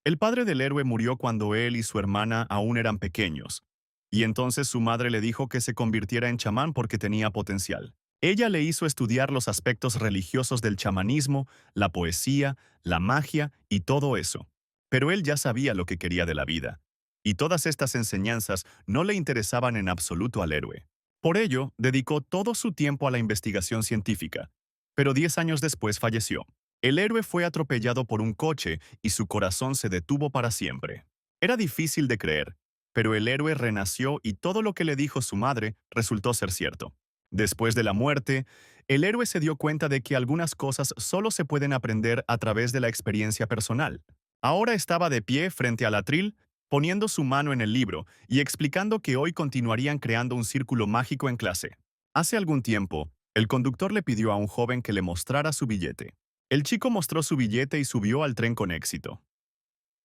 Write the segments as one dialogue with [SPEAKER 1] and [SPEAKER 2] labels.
[SPEAKER 1] El padre del héroe murió cuando él y su hermana aún eran pequeños, y entonces su madre le dijo que se convirtiera en chamán porque tenía potencial. Ella le hizo estudiar los aspectos religiosos del chamanismo, la poesía, la magia y todo eso. Pero él ya sabía lo que quería de la vida, y todas estas enseñanzas no le interesaban en absoluto al héroe. Por ello, dedicó todo su tiempo a la investigación científica, pero 10 años después falleció. El héroe fue atropellado por un coche y su corazón se detuvo para siempre. Era difícil de creer, pero el héroe renació y todo lo que le dijo su madre resultó ser cierto. Después de la muerte, el héroe se dio cuenta de que algunas cosas solo se pueden aprender a través de la experiencia personal. Ahora estaba de pie frente al atril, poniendo su mano en el libro y explicando que hoy continuarían creando un círculo mágico en clase. Hace algún tiempo, el conductor le pidió a un joven que le mostrara su billete. El chico mostró su billete y subió al tren con éxito.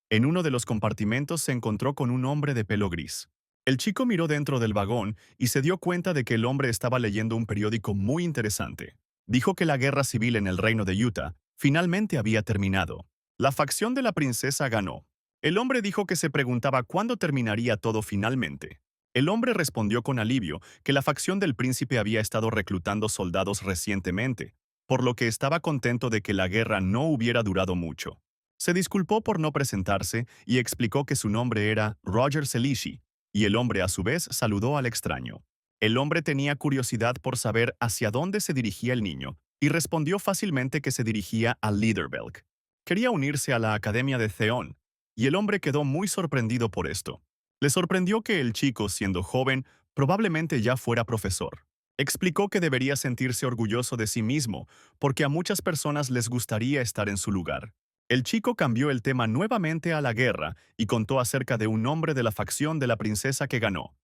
[SPEAKER 1] En uno de los compartimentos se encontró con un hombre de pelo gris. El chico miró dentro del vagón y se dio cuenta de que el hombre estaba leyendo un periódico muy interesante. Dijo que la guerra civil en el reino de Utah finalmente había terminado. La facción de la princesa ganó. El hombre dijo que se preguntaba cuándo terminaría todo finalmente. El hombre respondió con alivio que la facción del príncipe había estado reclutando soldados recientemente, por lo que estaba contento de que la guerra no hubiera durado mucho. Se disculpó por no presentarse y explicó que su nombre era Roger Celici, y el hombre a su vez saludó al extraño. El hombre tenía curiosidad por saber hacia dónde se dirigía el niño, y respondió fácilmente que se dirigía a Liederbelk. Quería unirse a la Academia de Theon, y el hombre quedó muy sorprendido por esto. Le sorprendió que el chico, siendo joven, probablemente ya fuera profesor. Explicó que debería sentirse orgulloso de sí mismo, porque a muchas personas les gustaría estar en su lugar. El chico cambió el tema nuevamente a la guerra y contó acerca de un hombre de la facción de la princesa que ganó.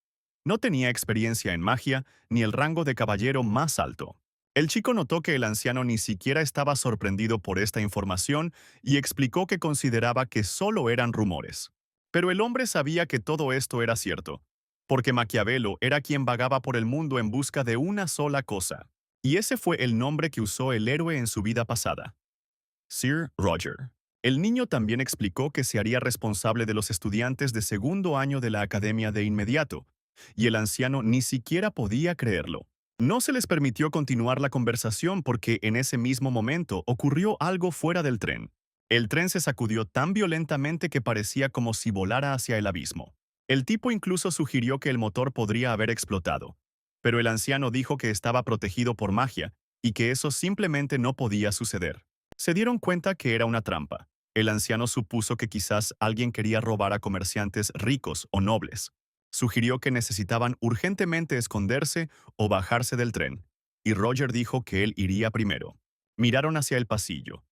[SPEAKER 1] No tenía experiencia en magia ni el rango de caballero más alto. El chico notó que el anciano ni siquiera estaba sorprendido por esta información y explicó que consideraba que solo eran rumores. Pero el hombre sabía que todo esto era cierto, porque Maquiavelo era quien vagaba por el mundo en busca de una sola cosa. Y ese fue el nombre que usó el héroe en su vida pasada: Sir Roger. El niño también explicó que se haría responsable de los estudiantes de segundo año de la academia de inmediato, y el anciano ni siquiera podía creerlo. No se les permitió continuar la conversación porque en ese mismo momento ocurrió algo fuera del tren. El tren se sacudió tan violentamente que parecía como si volara hacia el abismo. El tipo incluso sugirió que el motor podría haber explotado, pero el anciano dijo que estaba protegido por magia y que eso simplemente no podía suceder. Se dieron cuenta que era una trampa. El anciano supuso que quizás alguien quería robar a comerciantes ricos o nobles. Sugirió que necesitaban urgentemente esconderse o bajarse del tren, y Roger dijo que él iría primero. Miraron hacia el pasillo.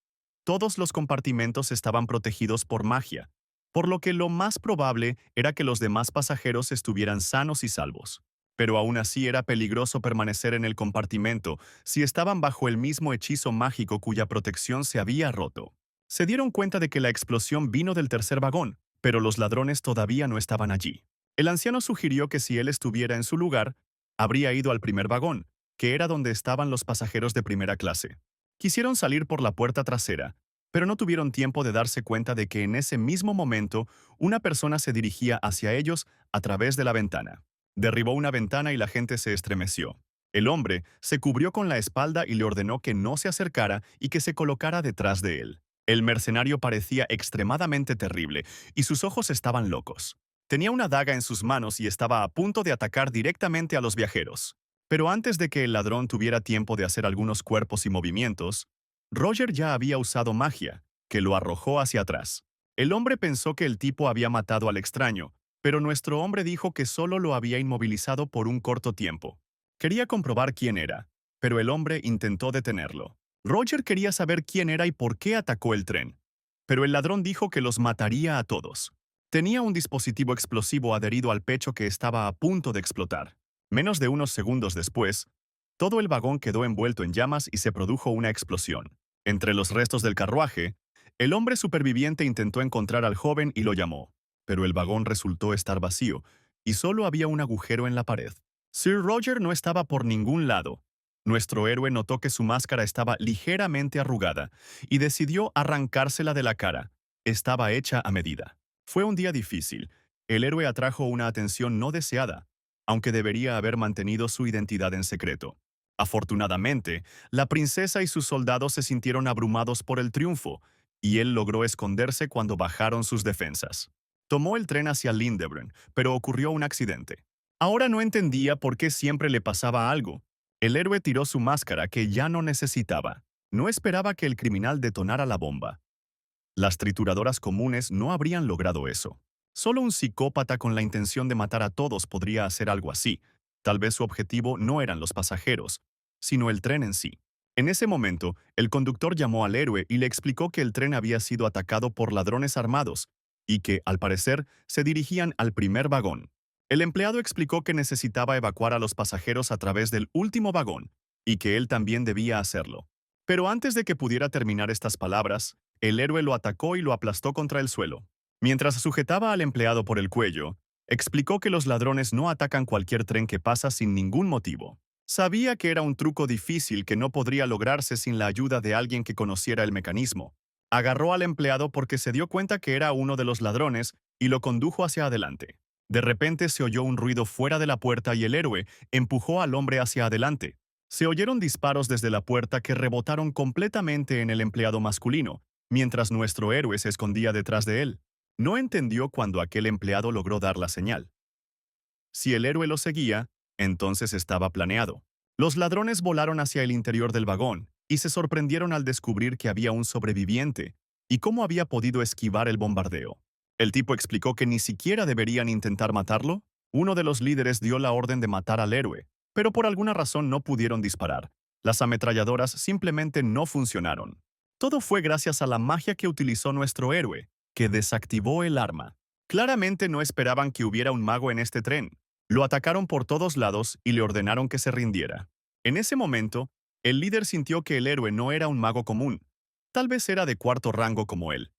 [SPEAKER 1] Todos los compartimentos estaban protegidos por magia, por lo que lo más probable era que los demás pasajeros estuvieran sanos y salvos. Pero aún así era peligroso permanecer en el compartimento si estaban bajo el mismo hechizo mágico cuya protección se había roto. Se dieron cuenta de que la explosión vino del tercer vagón, pero los ladrones todavía no estaban allí. El anciano sugirió que si él estuviera en su lugar, habría ido al primer vagón, que era donde estaban los pasajeros de primera clase. Quisieron salir por la puerta trasera, pero no tuvieron tiempo de darse cuenta de que en ese mismo momento una persona se dirigía hacia ellos a través de la ventana. Derribó una ventana y la gente se estremeció. El hombre se cubrió con la espalda y le ordenó que no se acercara y que se colocara detrás de él. El mercenario parecía extremadamente terrible y sus ojos estaban locos. Tenía una daga en sus manos y estaba a punto de atacar directamente a los viajeros. Pero antes de que el ladrón tuviera tiempo de hacer algunos cuerpos y movimientos, Roger ya había usado magia, que lo arrojó hacia atrás. El hombre pensó que el tipo había matado al extraño, pero nuestro hombre dijo que solo lo había inmovilizado por un corto tiempo. Quería comprobar quién era, pero el hombre intentó detenerlo. Roger quería saber quién era y por qué atacó el tren, pero el ladrón dijo que los mataría a todos. Tenía un dispositivo explosivo adherido al pecho que estaba a punto de explotar. Menos de unos segundos después, todo el vagón quedó envuelto en llamas y se produjo una explosión. Entre los restos del carruaje, el hombre superviviente intentó encontrar al joven y lo llamó, pero el vagón resultó estar vacío y solo había un agujero en la pared. Sir Roger no estaba por ningún lado. Nuestro héroe notó que su máscara estaba ligeramente arrugada y decidió arrancársela de la cara, estaba hecha a medida. Fue un día difícil. El héroe atrajo una atención no deseada, aunque debería haber mantenido su identidad en secreto. Afortunadamente, la princesa y sus soldados se sintieron abrumados por el triunfo, y él logró esconderse cuando bajaron sus defensas. Tomó el tren hacia Lindebrun, pero ocurrió un accidente. Ahora no entendía por qué siempre le pasaba algo. El héroe tiró su máscara que ya no necesitaba. No esperaba que el criminal detonara la bomba. Las trituradoras comunes no habrían logrado eso. Solo un psicópata con la intención de matar a todos podría hacer algo así. Tal vez su objetivo no eran los pasajeros, sino el tren en sí. En ese momento, el conductor llamó al héroe y le explicó que el tren había sido atacado por ladrones armados y que, al parecer, se dirigían al primer vagón. El empleado explicó que necesitaba evacuar a los pasajeros a través del último vagón y que él también debía hacerlo. Pero antes de que pudiera terminar estas palabras, el héroe lo atacó y lo aplastó contra el suelo. Mientras sujetaba al empleado por el cuello, explicó que los ladrones no atacan cualquier tren que pasa sin ningún motivo. Sabía que era un truco difícil que no podría lograrse sin la ayuda de alguien que conociera el mecanismo. Agarró al empleado porque se dio cuenta que era uno de los ladrones y lo condujo hacia adelante. De repente se oyó un ruido fuera de la puerta y el héroe empujó al hombre hacia adelante. Se oyeron disparos desde la puerta que rebotaron completamente en el empleado masculino, mientras nuestro héroe se escondía detrás de él. No entendió cuando aquel empleado logró dar la señal. Si el héroe lo seguía, entonces estaba planeado. Los ladrones volaron hacia el interior del vagón y se sorprendieron al descubrir que había un sobreviviente y cómo había podido esquivar el bombardeo. El tipo explicó que ni siquiera deberían intentar matarlo. Uno de los líderes dio la orden de matar al héroe, pero por alguna razón no pudieron disparar. Las ametralladoras simplemente no funcionaron. Todo fue gracias a la magia que utilizó nuestro héroe, que desactivó el arma. Claramente no esperaban que hubiera un mago en este tren. Lo atacaron por todos lados y le ordenaron que se rindiera. En ese momento, el líder sintió que el héroe no era un mago común. Tal vez era de cuarto rango como él,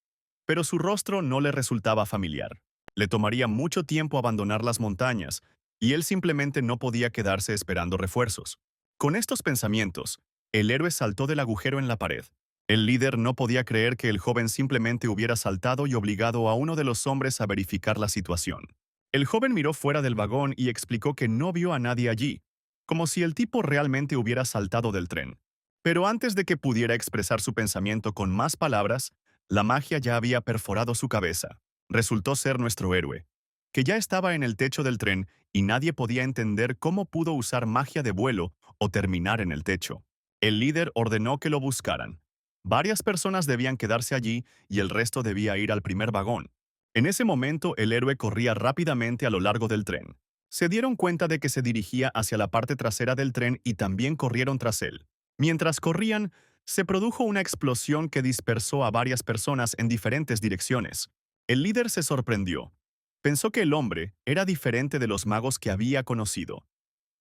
[SPEAKER 1] pero su rostro no le resultaba familiar. Le tomaría mucho tiempo abandonar las montañas, y él simplemente no podía quedarse esperando refuerzos. Con estos pensamientos, el héroe saltó del agujero en la pared. El líder no podía creer que el joven simplemente hubiera saltado y obligado a uno de los hombres a verificar la situación. El joven miró fuera del vagón y explicó que no vio a nadie allí, como si el tipo realmente hubiera saltado del tren. Pero antes de que pudiera expresar su pensamiento con más palabras, la magia ya había perforado su cabeza. Resultó ser nuestro héroe, que ya estaba en el techo del tren y nadie podía entender cómo pudo usar magia de vuelo o terminar en el techo. El líder ordenó que lo buscaran. Varias personas debían quedarse allí y el resto debía ir al primer vagón. En ese momento, el héroe corría rápidamente a lo largo del tren. Se dieron cuenta de que se dirigía hacia la parte trasera del tren y también corrieron tras él. Mientras corrían, se produjo una explosión que dispersó a varias personas en diferentes direcciones. El líder se sorprendió. Pensó que el hombre era diferente de los magos que había conocido.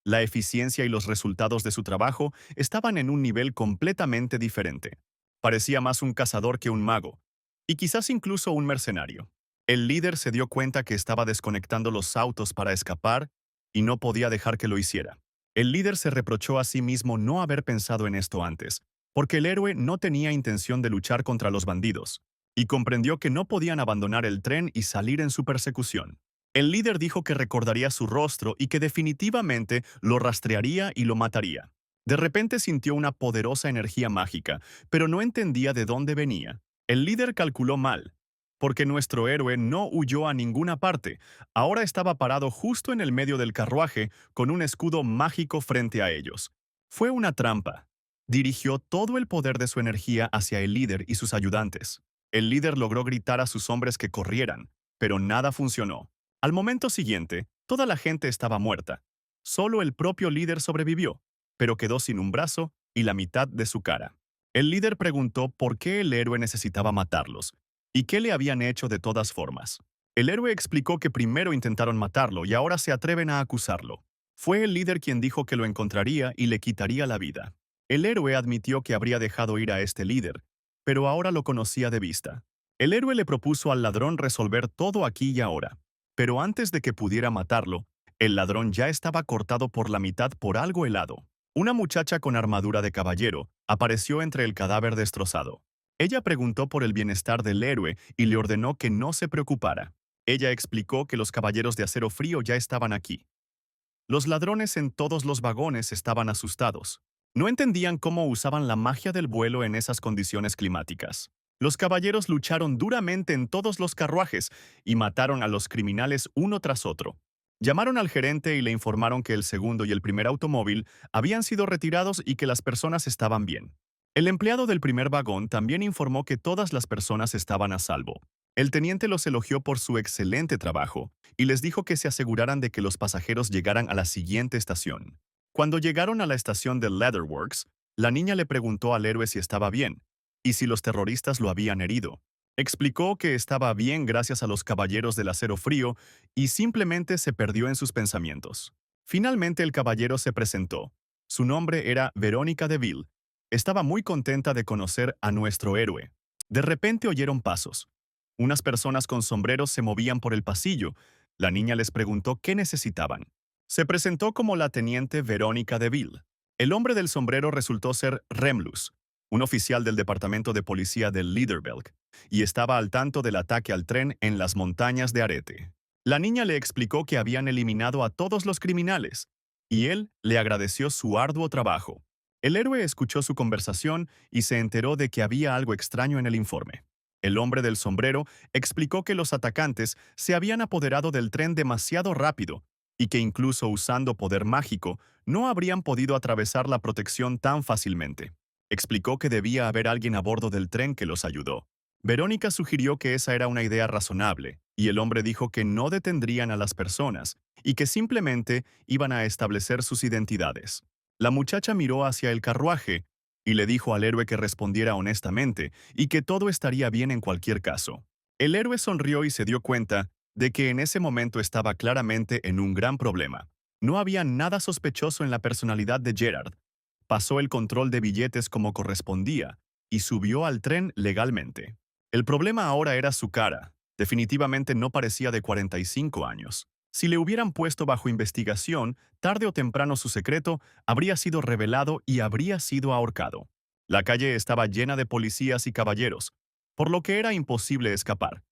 [SPEAKER 1] La eficiencia y los resultados de su trabajo estaban en un nivel completamente diferente. Parecía más un cazador que un mago, y quizás incluso un mercenario. El líder se dio cuenta que estaba desconectando los autos para escapar y no podía dejar que lo hiciera. El líder se reprochó a sí mismo no haber pensado en esto antes, porque el héroe no tenía intención de luchar contra los bandidos, y comprendió que no podían abandonar el tren y salir en su persecución. El líder dijo que recordaría su rostro y que definitivamente lo rastrearía y lo mataría. De repente sintió una poderosa energía mágica, pero no entendía de dónde venía. El líder calculó mal, porque nuestro héroe no huyó a ninguna parte. Ahora estaba parado justo en el medio del carruaje con un escudo mágico frente a ellos. Fue una trampa. Dirigió todo el poder de su energía hacia el líder y sus ayudantes. El líder logró gritar a sus hombres que corrieran, pero nada funcionó. Al momento siguiente, toda la gente estaba muerta. Solo el propio líder sobrevivió, pero quedó sin un brazo y la mitad de su cara. El líder preguntó por qué el héroe necesitaba matarlos y qué le habían hecho de todas formas. El héroe explicó que primero intentaron matarlo y ahora se atreven a acusarlo. Fue el líder quien dijo que lo encontraría y le quitaría la vida. El héroe admitió que habría dejado ir a este líder, pero ahora lo conocía de vista. El héroe le propuso al ladrón resolver todo aquí y ahora. Pero antes de que pudiera matarlo, el ladrón ya estaba cortado por la mitad por algo helado. Una muchacha con armadura de caballero apareció entre el cadáver destrozado. Ella preguntó por el bienestar del héroe y le ordenó que no se preocupara. Ella explicó que los caballeros de acero frío ya estaban aquí. Los ladrones en todos los vagones estaban asustados. No entendían cómo usaban la magia del vuelo en esas condiciones climáticas. Los caballeros lucharon duramente en todos los carruajes y mataron a los criminales uno tras otro. Llamaron al gerente y le informaron que el segundo y el primer automóvil habían sido retirados y que las personas estaban bien. El empleado del primer vagón también informó que todas las personas estaban a salvo. El teniente los elogió por su excelente trabajo y les dijo que se aseguraran de que los pasajeros llegaran a la siguiente estación. Cuando llegaron a la estación de Leatherworks, la niña le preguntó al héroe si estaba bien y si los terroristas lo habían herido. Explicó que estaba bien gracias a los caballeros del acero frío y simplemente se perdió en sus pensamientos. Finalmente el caballero se presentó. Su nombre era Verónica DeVille. Estaba muy contenta de conocer a nuestro héroe. De repente oyeron pasos. Unas personas con sombreros se movían por el pasillo. La niña les preguntó qué necesitaban. Se presentó como la teniente Verónica DeVille. El hombre del sombrero resultó ser Remlus, un oficial del departamento de policía de Liderberg, y estaba al tanto del ataque al tren en las montañas de Arete. La niña le explicó que habían eliminado a todos los criminales, y él le agradeció su arduo trabajo. El héroe escuchó su conversación y se enteró de que había algo extraño en el informe. El hombre del sombrero explicó que los atacantes se habían apoderado del tren demasiado rápido y que incluso usando poder mágico no habrían podido atravesar la protección tan fácilmente. Explicó que debía haber alguien a bordo del tren que los ayudó. Verónica sugirió que esa era una idea razonable, y el hombre dijo que no detendrían a las personas y que simplemente iban a establecer sus identidades. La muchacha miró hacia el carruaje y le dijo al héroe que respondiera honestamente y que todo estaría bien en cualquier caso. El héroe sonrió y se dio cuenta de que en ese momento estaba claramente en un gran problema. No había nada sospechoso en la personalidad de Gerard. Pasó el control de billetes como correspondía y subió al tren legalmente. El problema ahora era su cara. Definitivamente no parecía de 45 años. Si le hubieran puesto bajo investigación, tarde o temprano su secreto habría sido revelado y habría sido ahorcado. La calle estaba llena de policías y caballeros, por lo que era imposible escapar.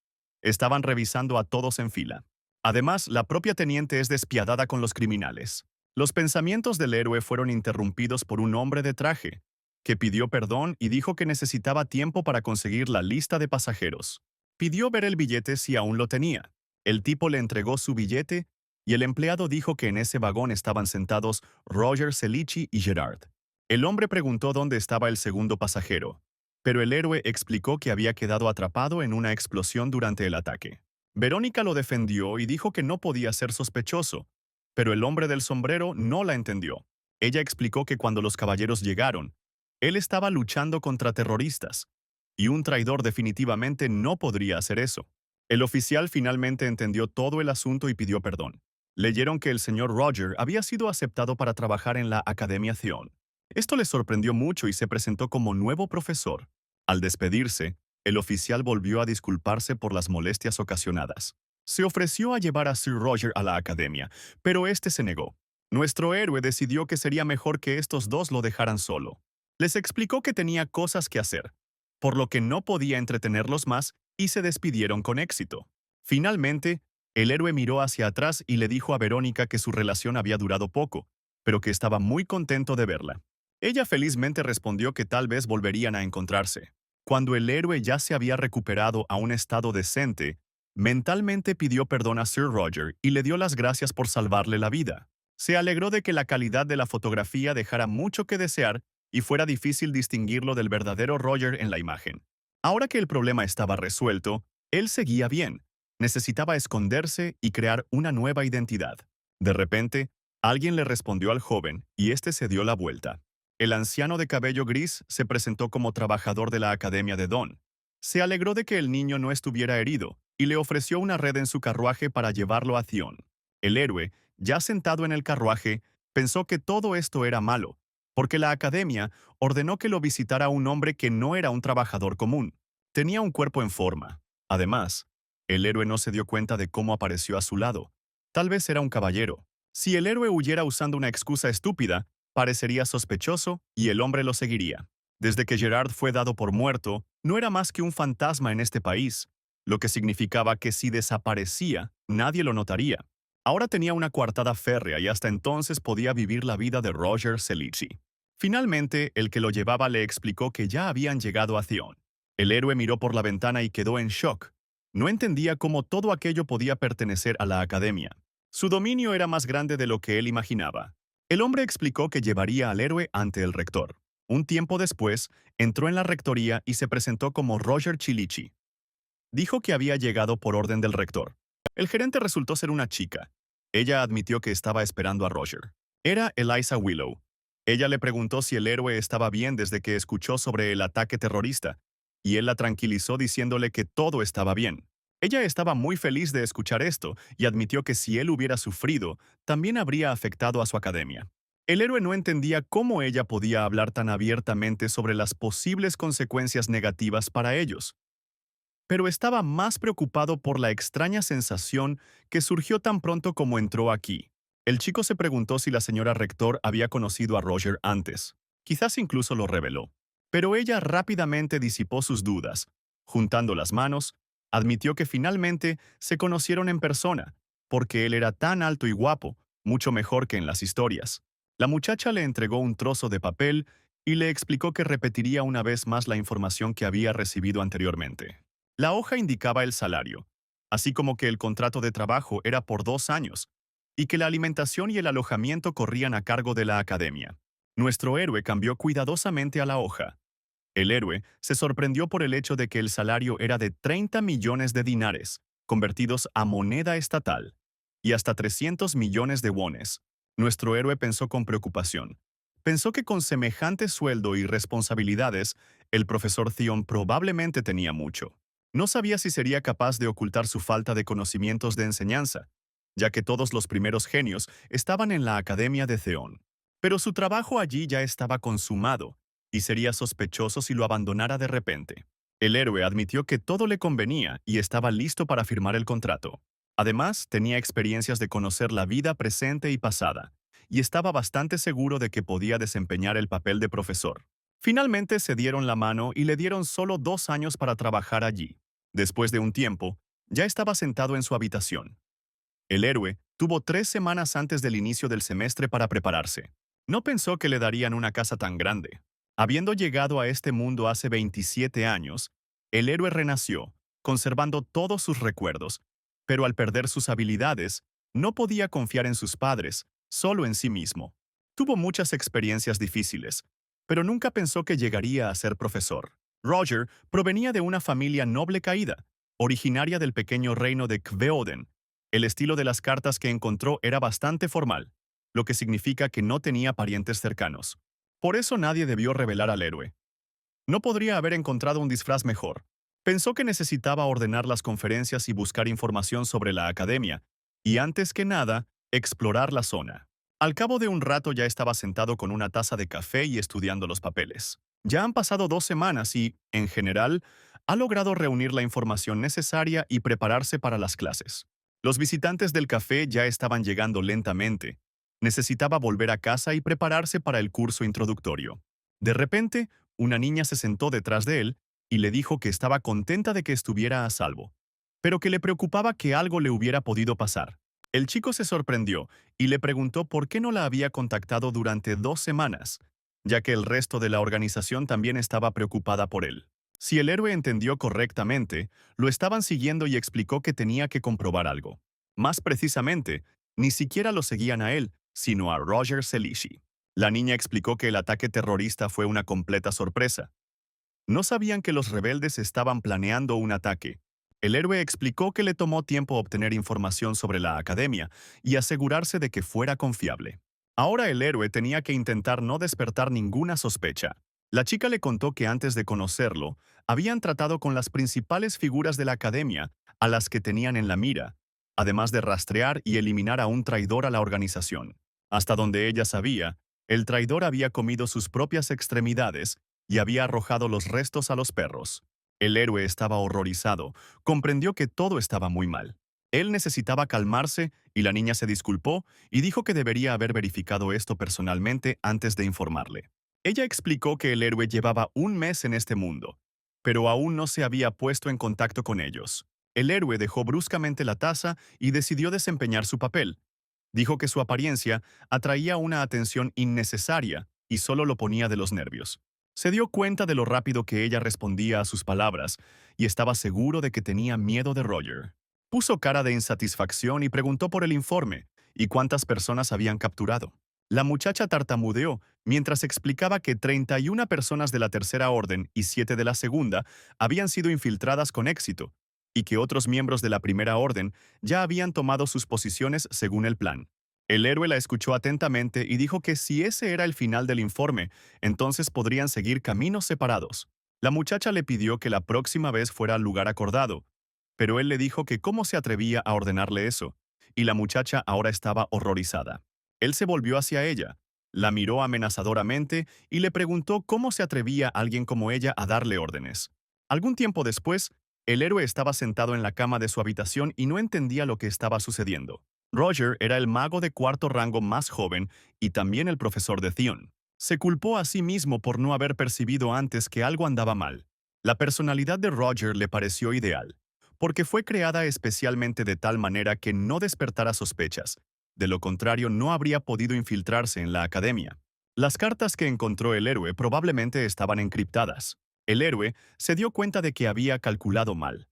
[SPEAKER 1] Estaban revisando a todos en fila. Además, la propia teniente es despiadada con los criminales. Los pensamientos del héroe fueron interrumpidos por un hombre de traje, que pidió perdón y dijo que necesitaba tiempo para conseguir la lista de pasajeros. Pidió ver el billete si aún lo tenía. El tipo le entregó su billete y el empleado dijo que en ese vagón estaban sentados Roger Celici y Gerard. El hombre preguntó dónde estaba el segundo pasajero, pero el héroe explicó que había quedado atrapado en una explosión durante el ataque. Verónica lo defendió y dijo que no podía ser sospechoso, pero el hombre del sombrero no la entendió. Ella explicó que cuando los caballeros llegaron, él estaba luchando contra terroristas, y un traidor definitivamente no podría hacer eso. El oficial finalmente entendió todo el asunto y pidió perdón. Leyeron que el señor Roger había sido aceptado para trabajar en la Academia Theon. Esto les sorprendió mucho y se presentó como nuevo profesor. Al despedirse, el oficial volvió a disculparse por las molestias ocasionadas. Se ofreció a llevar a Sir Roger a la academia, pero este se negó. Nuestro héroe decidió que sería mejor que estos dos lo dejaran solo. Les explicó que tenía cosas que hacer, por lo que no podía entretenerlos más y se despidieron con éxito. Finalmente, el héroe miró hacia atrás y le dijo a Verónica que su relación había durado poco, pero que estaba muy contento de verla. Ella felizmente respondió que tal vez volverían a encontrarse. Cuando el héroe ya se había recuperado a un estado decente, mentalmente pidió perdón a Sir Roger y le dio las gracias por salvarle la vida. Se alegró de que la calidad de la fotografía dejara mucho que desear y fuera difícil distinguirlo del verdadero Roger en la imagen. Ahora que el problema estaba resuelto, él seguía bien. Necesitaba esconderse y crear una nueva identidad. De repente, alguien le respondió al joven y éste se dio la vuelta. El anciano de cabello gris se presentó como trabajador de la Academia de Don. Se alegró de que el niño no estuviera herido y le ofreció una red en su carruaje para llevarlo a Theon. El héroe, ya sentado en el carruaje, pensó que todo esto era malo, porque la Academia ordenó que lo visitara un hombre que no era un trabajador común. Tenía un cuerpo en forma. Además, el héroe no se dio cuenta de cómo apareció a su lado. Tal vez era un caballero. Si el héroe huyera usando una excusa estúpida, parecería sospechoso y el hombre lo seguiría. Desde que Gerard fue dado por muerto, no era más que un fantasma en este país, lo que significaba que si desaparecía, nadie lo notaría. Ahora tenía una coartada férrea y hasta entonces podía vivir la vida de Roger Selici. Finalmente, el que lo llevaba le explicó que ya habían llegado a Theon. El héroe miró por la ventana y quedó en shock. No entendía cómo todo aquello podía pertenecer a la academia. Su dominio era más grande de lo que él imaginaba. El hombre explicó que llevaría al héroe ante el rector. Un tiempo después, entró en la rectoría y se presentó como Roger Chilichi. Dijo que había llegado por orden del rector. El gerente resultó ser una chica. Ella admitió que estaba esperando a Roger. Era Eliza Willow. Ella le preguntó si el héroe estaba bien desde que escuchó sobre el ataque terrorista, y él la tranquilizó diciéndole que todo estaba bien. Ella estaba muy feliz de escuchar esto y admitió que si él hubiera sufrido, también habría afectado a su academia. El héroe no entendía cómo ella podía hablar tan abiertamente sobre las posibles consecuencias negativas para ellos, pero estaba más preocupado por la extraña sensación que surgió tan pronto como entró aquí. El chico se preguntó si la señora rector había conocido a Roger antes. Quizás incluso lo reveló. Pero ella rápidamente disipó sus dudas. Juntando las manos, admitió que finalmente se conocieron en persona, porque él era tan alto y guapo, mucho mejor que en las historias. La muchacha le entregó un trozo de papel y le explicó que repetiría una vez más la información que había recibido anteriormente. La hoja indicaba el salario, así como que el contrato de trabajo era por 2 años, y que la alimentación y el alojamiento corrían a cargo de la academia. Nuestro héroe cambió cuidadosamente a la hoja. El héroe se sorprendió por el hecho de que el salario era de 30 millones de dinares, convertidos a moneda estatal, y hasta 300 millones de wones. Nuestro héroe pensó con preocupación. Pensó que con semejante sueldo y responsabilidades, el profesor Theon probablemente tenía mucho. No sabía si sería capaz de ocultar su falta de conocimientos de enseñanza, ya que todos los primeros genios estaban en la Academia de Theon. Pero su trabajo allí ya estaba consumado, y sería sospechoso si lo abandonara de repente. El héroe admitió que todo le convenía y estaba listo para firmar el contrato. Además, tenía experiencias de conocer la vida presente y pasada, y estaba bastante seguro de que podía desempeñar el papel de profesor. Finalmente se dieron la mano y le dieron solo 2 años para trabajar allí. Después de un tiempo, ya estaba sentado en su habitación. El héroe tuvo 3 semanas antes del inicio del semestre para prepararse. No pensó que le darían una casa tan grande. Habiendo llegado a este mundo hace 27 años, el héroe renació, conservando todos sus recuerdos, pero al perder sus habilidades, no podía confiar en sus padres, solo en sí mismo. Tuvo muchas experiencias difíciles, pero nunca pensó que llegaría a ser profesor. Roger provenía de una familia noble caída, originaria del pequeño reino de Kveoden. El estilo de las cartas que encontró era bastante formal, lo que significa que no tenía parientes cercanos. Por eso nadie debió revelar al héroe. No podría haber encontrado un disfraz mejor. Pensó que necesitaba ordenar las conferencias y buscar información sobre la academia, y antes que nada, explorar la zona. Al cabo de un rato ya estaba sentado con una taza de café y estudiando los papeles. Ya han pasado 2 semanas y, en general, ha logrado reunir la información necesaria y prepararse para las clases. Los visitantes del café ya estaban llegando lentamente. Necesitaba volver a casa y prepararse para el curso introductorio. De repente, una niña se sentó detrás de él y le dijo que estaba contenta de que estuviera a salvo, pero que le preocupaba que algo le hubiera podido pasar. El chico se sorprendió y le preguntó por qué no la había contactado durante 2 semanas, ya que el resto de la organización también estaba preocupada por él. Si el héroe entendió correctamente, lo estaban siguiendo y explicó que tenía que comprobar algo. Más precisamente, ni siquiera lo seguían a él, sino a Roger Selici. La niña explicó que el ataque terrorista fue una completa sorpresa. No sabían que los rebeldes estaban planeando un ataque. El héroe explicó que le tomó tiempo obtener información sobre la academia y asegurarse de que fuera confiable. Ahora el héroe tenía que intentar no despertar ninguna sospecha. La chica le contó que antes de conocerlo, habían tratado con las principales figuras de la academia, a las que tenían en la mira, además de rastrear y eliminar a un traidor a la organización. Hasta donde ella sabía, el traidor había comido sus propias extremidades y había arrojado los restos a los perros. El héroe estaba horrorizado, comprendió que todo estaba muy mal. Él necesitaba calmarse y la niña se disculpó y dijo que debería haber verificado esto personalmente antes de informarle. Ella explicó que el héroe llevaba un mes en este mundo, pero aún no se había puesto en contacto con ellos. El héroe dejó bruscamente la taza y decidió desempeñar su papel. Dijo que su apariencia atraía una atención innecesaria y solo lo ponía de los nervios. Se dio cuenta de lo rápido que ella respondía a sus palabras y estaba seguro de que tenía miedo de Roger. Puso cara de insatisfacción y preguntó por el informe y cuántas personas habían capturado. La muchacha tartamudeó mientras explicaba que 31 personas de la tercera orden y 7 de la segunda habían sido infiltradas con éxito, y que otros miembros de la primera orden ya habían tomado sus posiciones según el plan. El héroe la escuchó atentamente y dijo que si ese era el final del informe, entonces podrían seguir caminos separados. La muchacha le pidió que la próxima vez fuera al lugar acordado, pero él le dijo que cómo se atrevía a ordenarle eso, y la muchacha ahora estaba horrorizada. Él se volvió hacia ella, la miró amenazadoramente y le preguntó cómo se atrevía alguien como ella a darle órdenes. Algún tiempo después, el héroe estaba sentado en la cama de su habitación y no entendía lo que estaba sucediendo. Roger era el mago de cuarto rango más joven y también el profesor de Theon. Se culpó a sí mismo por no haber percibido antes que algo andaba mal. La personalidad de Roger le pareció ideal, porque fue creada especialmente de tal manera que no despertara sospechas. De lo contrario, no habría podido infiltrarse en la academia. Las cartas que encontró el héroe probablemente estaban encriptadas. El héroe se dio cuenta de que había calculado mal.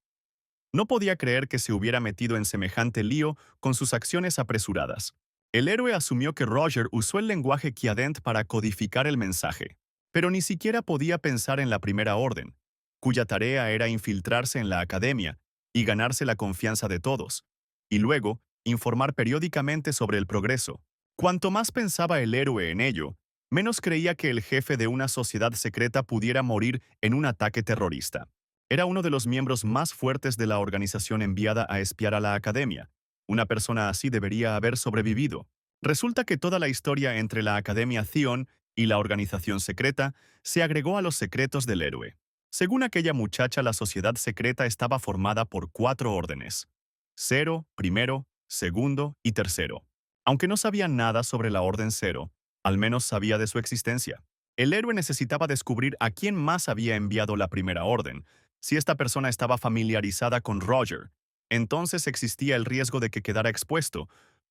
[SPEAKER 1] No podía creer que se hubiera metido en semejante lío con sus acciones apresuradas. El héroe asumió que Roger usó el lenguaje Kiadent para codificar el mensaje, pero ni siquiera podía pensar en la primera orden, cuya tarea era infiltrarse en la academia y ganarse la confianza de todos, y luego informar periódicamente sobre el progreso. Cuanto más pensaba el héroe en ello, menos creía que el jefe de una sociedad secreta pudiera morir en un ataque terrorista. Era uno de los miembros más fuertes de la organización enviada a espiar a la academia. Una persona así debería haber sobrevivido. Resulta que toda la historia entre la Academia Theon y la organización secreta se agregó a los secretos del héroe. Según aquella muchacha, la sociedad secreta estaba formada por 4 órdenes: Cero, Primero, Segundo y Tercero. Aunque no sabía nada sobre la Orden Cero, al menos sabía de su existencia. El héroe necesitaba descubrir a quién más había enviado la Primera Orden. Si esta persona estaba familiarizada con Roger, entonces existía el riesgo de que quedara expuesto.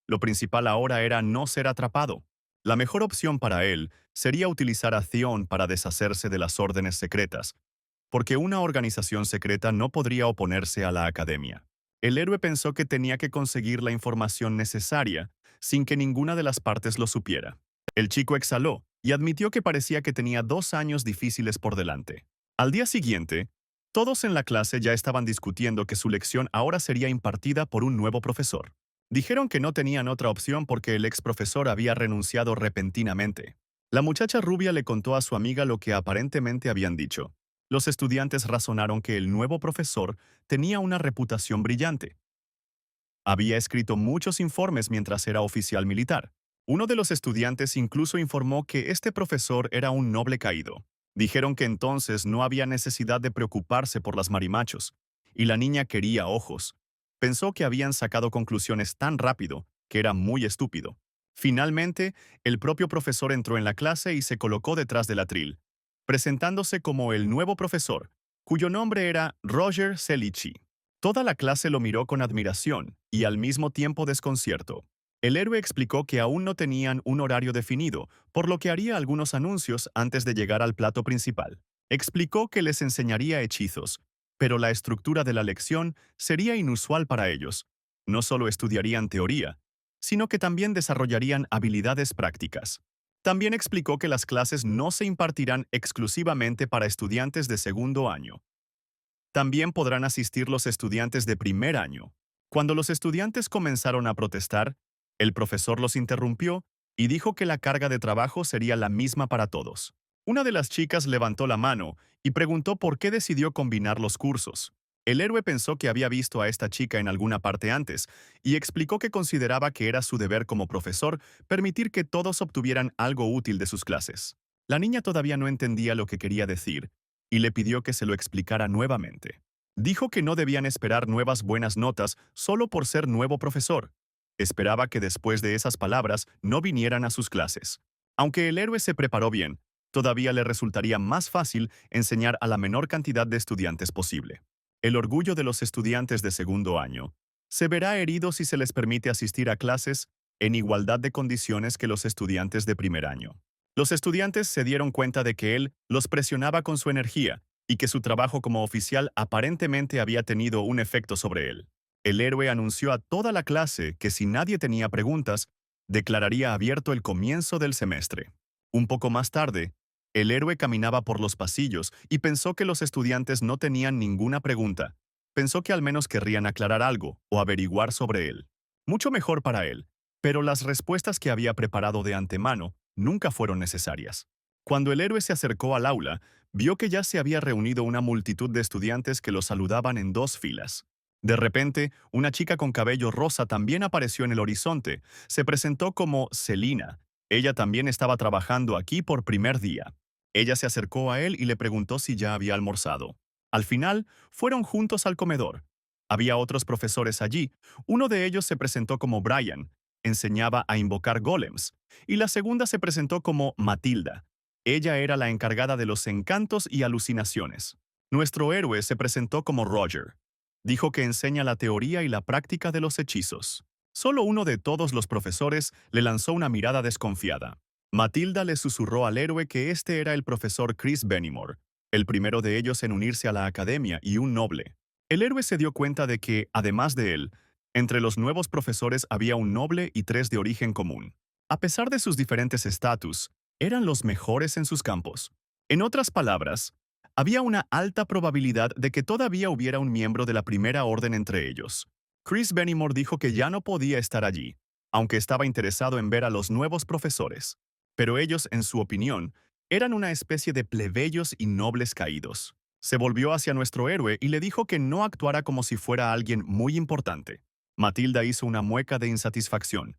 [SPEAKER 1] Lo principal ahora era no ser atrapado. La mejor opción para él sería utilizar a Theon para deshacerse de las órdenes secretas, porque una organización secreta no podría oponerse a la academia. El héroe pensó que tenía que conseguir la información necesaria sin que ninguna de las partes lo supiera. El chico exhaló y admitió que parecía que tenía 2 años difíciles por delante. Al día siguiente, todos en la clase ya estaban discutiendo que su lección ahora sería impartida por un nuevo profesor. Dijeron que no tenían otra opción porque el ex profesor había renunciado repentinamente. La muchacha rubia le contó a su amiga lo que aparentemente habían dicho. Los estudiantes razonaron que el nuevo profesor tenía una reputación brillante. Había escrito muchos informes mientras era oficial militar. Uno de los estudiantes incluso informó que este profesor era un noble caído. Dijeron que entonces no había necesidad de preocuparse por las marimachos, y la niña quería ojos. Pensó que habían sacado conclusiones tan rápido que era muy estúpido. Finalmente, el propio profesor entró en la clase y se colocó detrás del atril, presentándose como el nuevo profesor, cuyo nombre era Roger Selici. Toda la clase lo miró con admiración y al mismo tiempo desconcierto. El héroe explicó que aún no tenían un horario definido, por lo que haría algunos anuncios antes de llegar al plato principal. Explicó que les enseñaría hechizos, pero la estructura de la lección sería inusual para ellos. No solo estudiarían teoría, sino que también desarrollarían habilidades prácticas. También explicó que las clases no se impartirán exclusivamente para estudiantes de segundo año. También podrán asistir los estudiantes de primer año. Cuando los estudiantes comenzaron a protestar, el profesor los interrumpió y dijo que la carga de trabajo sería la misma para todos. Una de las chicas levantó la mano y preguntó por qué decidió combinar los cursos. El héroe pensó que había visto a esta chica en alguna parte antes y explicó que consideraba que era su deber como profesor permitir que todos obtuvieran algo útil de sus clases. La niña todavía no entendía lo que quería decir y le pidió que se lo explicara nuevamente. Dijo que no debían esperar nuevas buenas notas solo por ser nuevo profesor. Esperaba que después de esas palabras no vinieran a sus clases. Aunque el héroe se preparó bien, todavía le resultaría más fácil enseñar a la menor cantidad de estudiantes posible. El orgullo de los estudiantes de segundo año se verá herido si se les permite asistir a clases en igualdad de condiciones que los estudiantes de primer año. Los estudiantes se dieron cuenta de que él los presionaba con su energía y que su trabajo como oficial aparentemente había tenido un efecto sobre él. El héroe anunció a toda la clase que si nadie tenía preguntas, declararía abierto el comienzo del semestre. Un poco más tarde, el héroe caminaba por los pasillos y pensó que los estudiantes no tenían ninguna pregunta. Pensó que al menos querrían aclarar algo o averiguar sobre él. Mucho mejor para él, pero las respuestas que había preparado de antemano nunca fueron necesarias. Cuando el héroe se acercó al aula, vio que ya se había reunido una multitud de estudiantes que lo saludaban en dos filas. De repente, una chica con cabello rosa también apareció en el horizonte. Se presentó como Selina. Ella también estaba trabajando aquí por primer día. Ella se acercó a él y le preguntó si ya había almorzado. Al final, fueron juntos al comedor. Había otros profesores allí. Uno de ellos se presentó como Brian, enseñaba a invocar golems, y la segunda se presentó como Matilda. Ella era la encargada de los encantos y alucinaciones. Nuestro héroe se presentó como Roger. Dijo que enseña la teoría y la práctica de los hechizos. Solo uno de todos los profesores le lanzó una mirada desconfiada. Matilda le susurró al héroe que este era el profesor Chris Bennymore, el primero de ellos en unirse a la academia y un noble. El héroe se dio cuenta de que, además de él, entre los nuevos profesores había un noble y tres de origen común. A pesar de sus diferentes estatus, eran los mejores en sus campos. En otras palabras, había una alta probabilidad de que todavía hubiera un miembro de la primera orden entre ellos. Chris Bennymore dijo que ya no podía estar allí, aunque estaba interesado en ver a los nuevos profesores. Pero ellos, en su opinión, eran una especie de plebeyos y nobles caídos. Se volvió hacia nuestro héroe y le dijo que no actuara como si fuera alguien muy importante. Matilda hizo una mueca de insatisfacción.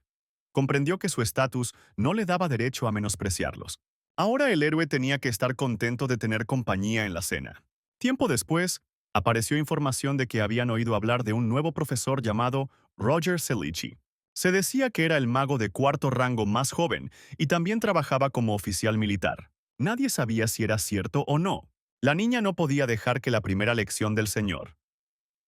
[SPEAKER 1] Comprendió que su estatus no le daba derecho a menospreciarlos. Ahora el héroe tenía que estar contento de tener compañía en la cena. Tiempo después, apareció información de que habían oído hablar de un nuevo profesor llamado Roger Selici. Se decía que era el mago de cuarto rango más joven y también trabajaba como oficial militar. Nadie sabía si era cierto o no. La niña no podía dejar que la primera lección del señor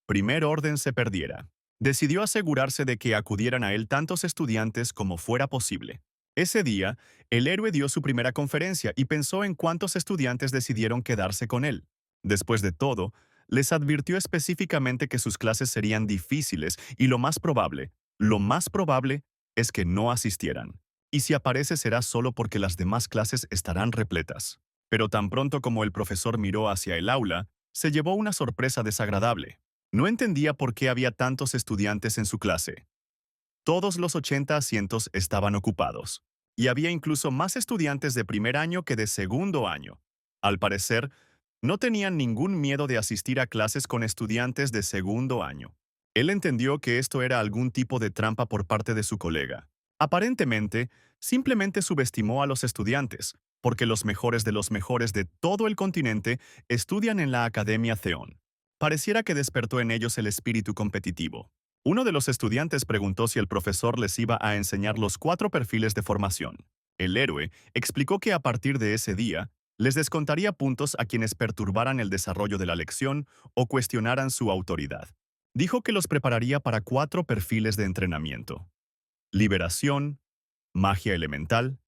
[SPEAKER 1] primer orden se perdiera. Decidió asegurarse de que acudieran a él tantos estudiantes como fuera posible. Ese día, el héroe dio su primera conferencia y pensó en cuántos estudiantes decidieron quedarse con él. Después de todo, les advirtió específicamente que sus clases serían difíciles y lo más probable es que no asistieran. Y si aparece será solo porque las demás clases estarán repletas. Pero tan pronto como el profesor miró hacia el aula, se llevó una sorpresa desagradable. No entendía por qué había tantos estudiantes en su clase. Todos los 80 asientos estaban ocupados. Y había incluso más estudiantes de primer año que de segundo año. Al parecer, no tenían ningún miedo de asistir a clases con estudiantes de segundo año. Él entendió que esto era algún tipo de trampa por parte de su colega. Aparentemente, simplemente subestimó a los estudiantes, porque los mejores de todo el continente estudian en la Academia Theon. Pareciera que despertó en ellos el espíritu competitivo. Uno de los estudiantes preguntó si el profesor les iba a enseñar los 4 perfiles de formación. El héroe explicó que a partir de ese día, les descontaría puntos a quienes perturbaran el desarrollo de la lección o cuestionaran su autoridad. Dijo que los prepararía para 4 perfiles de entrenamiento: liberación, magia elemental,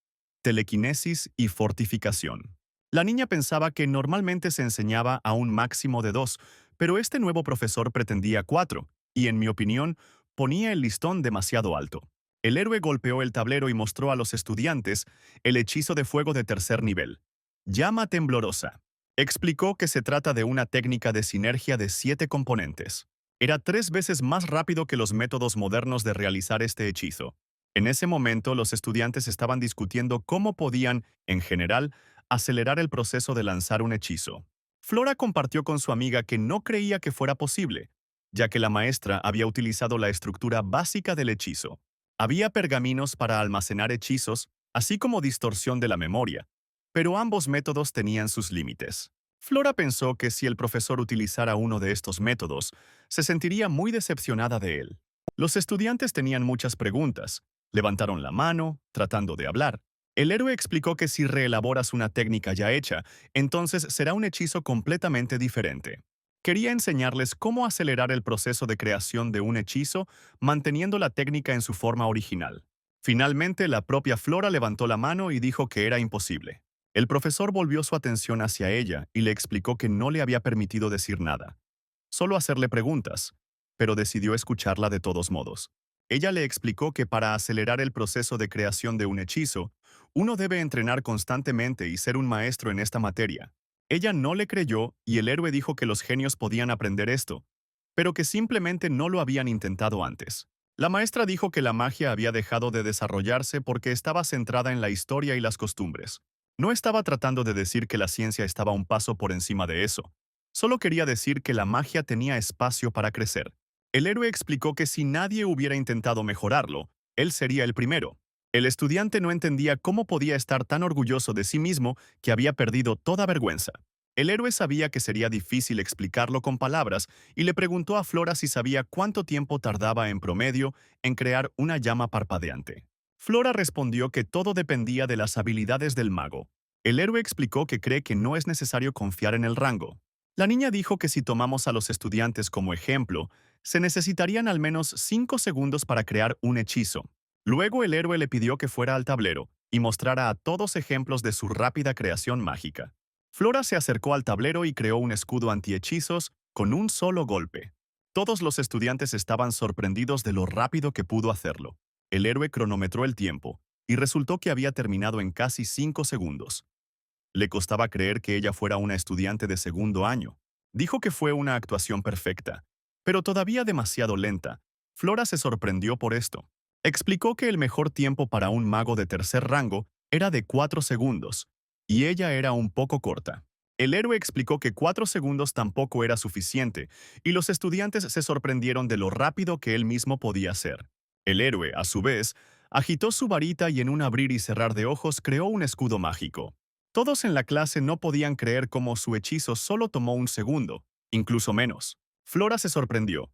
[SPEAKER 1] telequinesis y fortificación. La niña pensaba que normalmente se enseñaba a un máximo de 2, pero este nuevo profesor pretendía 4, y en mi opinión, ponía el listón demasiado alto. El héroe golpeó el tablero y mostró a los estudiantes el hechizo de fuego de tercer nivel, llama temblorosa. Explicó que se trata de una técnica de sinergia de 7 componentes. Era 3 veces más rápido que los métodos modernos de realizar este hechizo. En ese momento, los estudiantes estaban discutiendo cómo podían, en general, acelerar el proceso de lanzar un hechizo. Flora compartió con su amiga que no creía que fuera posible, ya que la maestra había utilizado la estructura básica del hechizo. Había pergaminos para almacenar hechizos, así como distorsión de la memoria, pero ambos métodos tenían sus límites. Flora pensó que si el profesor utilizara uno de estos métodos, se sentiría muy decepcionada de él. Los estudiantes tenían muchas preguntas. Levantaron la mano, tratando de hablar. El héroe explicó que si reelaboras una técnica ya hecha, entonces será un hechizo completamente diferente. Quería enseñarles cómo acelerar el proceso de creación de un hechizo manteniendo la técnica en su forma original. Finalmente, la propia Flora levantó la mano y dijo que era imposible. El profesor volvió su atención hacia ella y le explicó que no le había permitido decir nada, solo hacerle preguntas, pero decidió escucharla de todos modos. Ella le explicó que para acelerar el proceso de creación de un hechizo, uno debe entrenar constantemente y ser un maestro en esta materia. Ella no le creyó y el héroe dijo que los genios podían aprender esto, pero que simplemente no lo habían intentado antes. La maestra dijo que la magia había dejado de desarrollarse porque estaba centrada en la historia y las costumbres. No estaba tratando de decir que la ciencia estaba un paso por encima de eso. Solo quería decir que la magia tenía espacio para crecer. El héroe explicó que si nadie hubiera intentado mejorarlo, él sería el primero. El estudiante no entendía cómo podía estar tan orgulloso de sí mismo que había perdido toda vergüenza. El héroe sabía que sería difícil explicarlo con palabras y le preguntó a Flora si sabía cuánto tiempo tardaba en promedio en crear una llama parpadeante. Flora respondió que todo dependía de las habilidades del mago. El héroe explicó que cree que no es necesario confiar en el rango. La niña dijo que si tomamos a los estudiantes como ejemplo, se necesitarían al menos 5 segundos para crear un hechizo. Luego el héroe le pidió que fuera al tablero y mostrara a todos ejemplos de su rápida creación mágica. Flora se acercó al tablero y creó un escudo antihechizos con un solo golpe. Todos los estudiantes estaban sorprendidos de lo rápido que pudo hacerlo. El héroe cronometró el tiempo y resultó que había terminado en casi 5 segundos. Le costaba creer que ella fuera una estudiante de segundo año. Dijo que fue una actuación perfecta, pero todavía demasiado lenta. Flora se sorprendió por esto. Explicó que el mejor tiempo para un mago de tercer rango era de 4 segundos, y ella era un poco corta. El héroe explicó que 4 segundos tampoco era suficiente, y los estudiantes se sorprendieron de lo rápido que él mismo podía hacer. El héroe, a su vez, agitó su varita y en un abrir y cerrar de ojos creó un escudo mágico. Todos en la clase no podían creer cómo su hechizo solo tomó un segundo, incluso menos. Flora se sorprendió.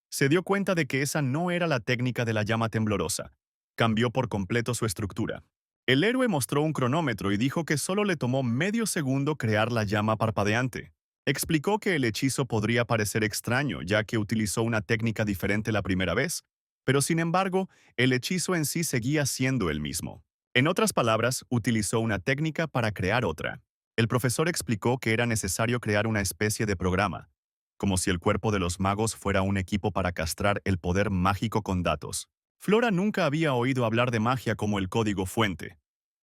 [SPEAKER 1] Se dio cuenta de que esa no era la técnica de la llama temblorosa. Cambió por completo su estructura. El héroe mostró un cronómetro y dijo que solo le tomó medio segundo crear la llama parpadeante. Explicó que el hechizo podría parecer extraño, ya que utilizó una técnica diferente la primera vez, pero sin embargo, el hechizo en sí seguía siendo el mismo. En otras palabras, utilizó una técnica para crear otra. El profesor explicó que era necesario crear una especie de programa, como si el cuerpo de los magos fuera un equipo para castrar el poder mágico con datos. Flora nunca había oído hablar de magia como el código fuente.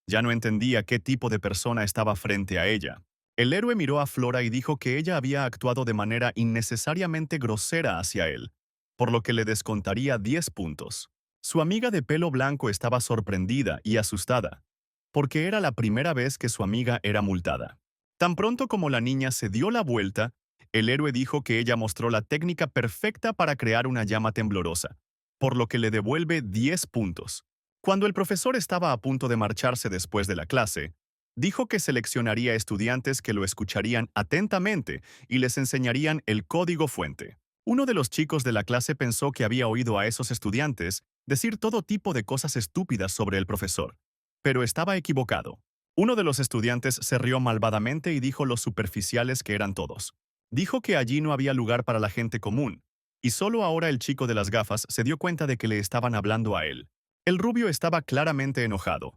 [SPEAKER 1] Ya no entendía qué tipo de persona estaba frente a ella. El héroe miró a Flora y dijo que ella había actuado de manera innecesariamente grosera hacia él, por lo que le descontaría 10 puntos. Su amiga de pelo blanco estaba sorprendida y asustada, porque era la primera vez que su amiga era multada. Tan pronto como la niña se dio la vuelta, el héroe dijo que ella mostró la técnica perfecta para crear una llama temblorosa, por lo que le devuelve 10 puntos. Cuando el profesor estaba a punto de marcharse después de la clase, dijo que seleccionaría estudiantes que lo escucharían atentamente y les enseñarían el código fuente. Uno de los chicos de la clase pensó que había oído a esos estudiantes decir todo tipo de cosas estúpidas sobre el profesor, pero estaba equivocado. Uno de los estudiantes se rió malvadamente y dijo lo superficiales que eran todos. Dijo que allí no había lugar para la gente común, y solo ahora el chico de las gafas se dio cuenta de que le estaban hablando a él. El rubio estaba claramente enojado.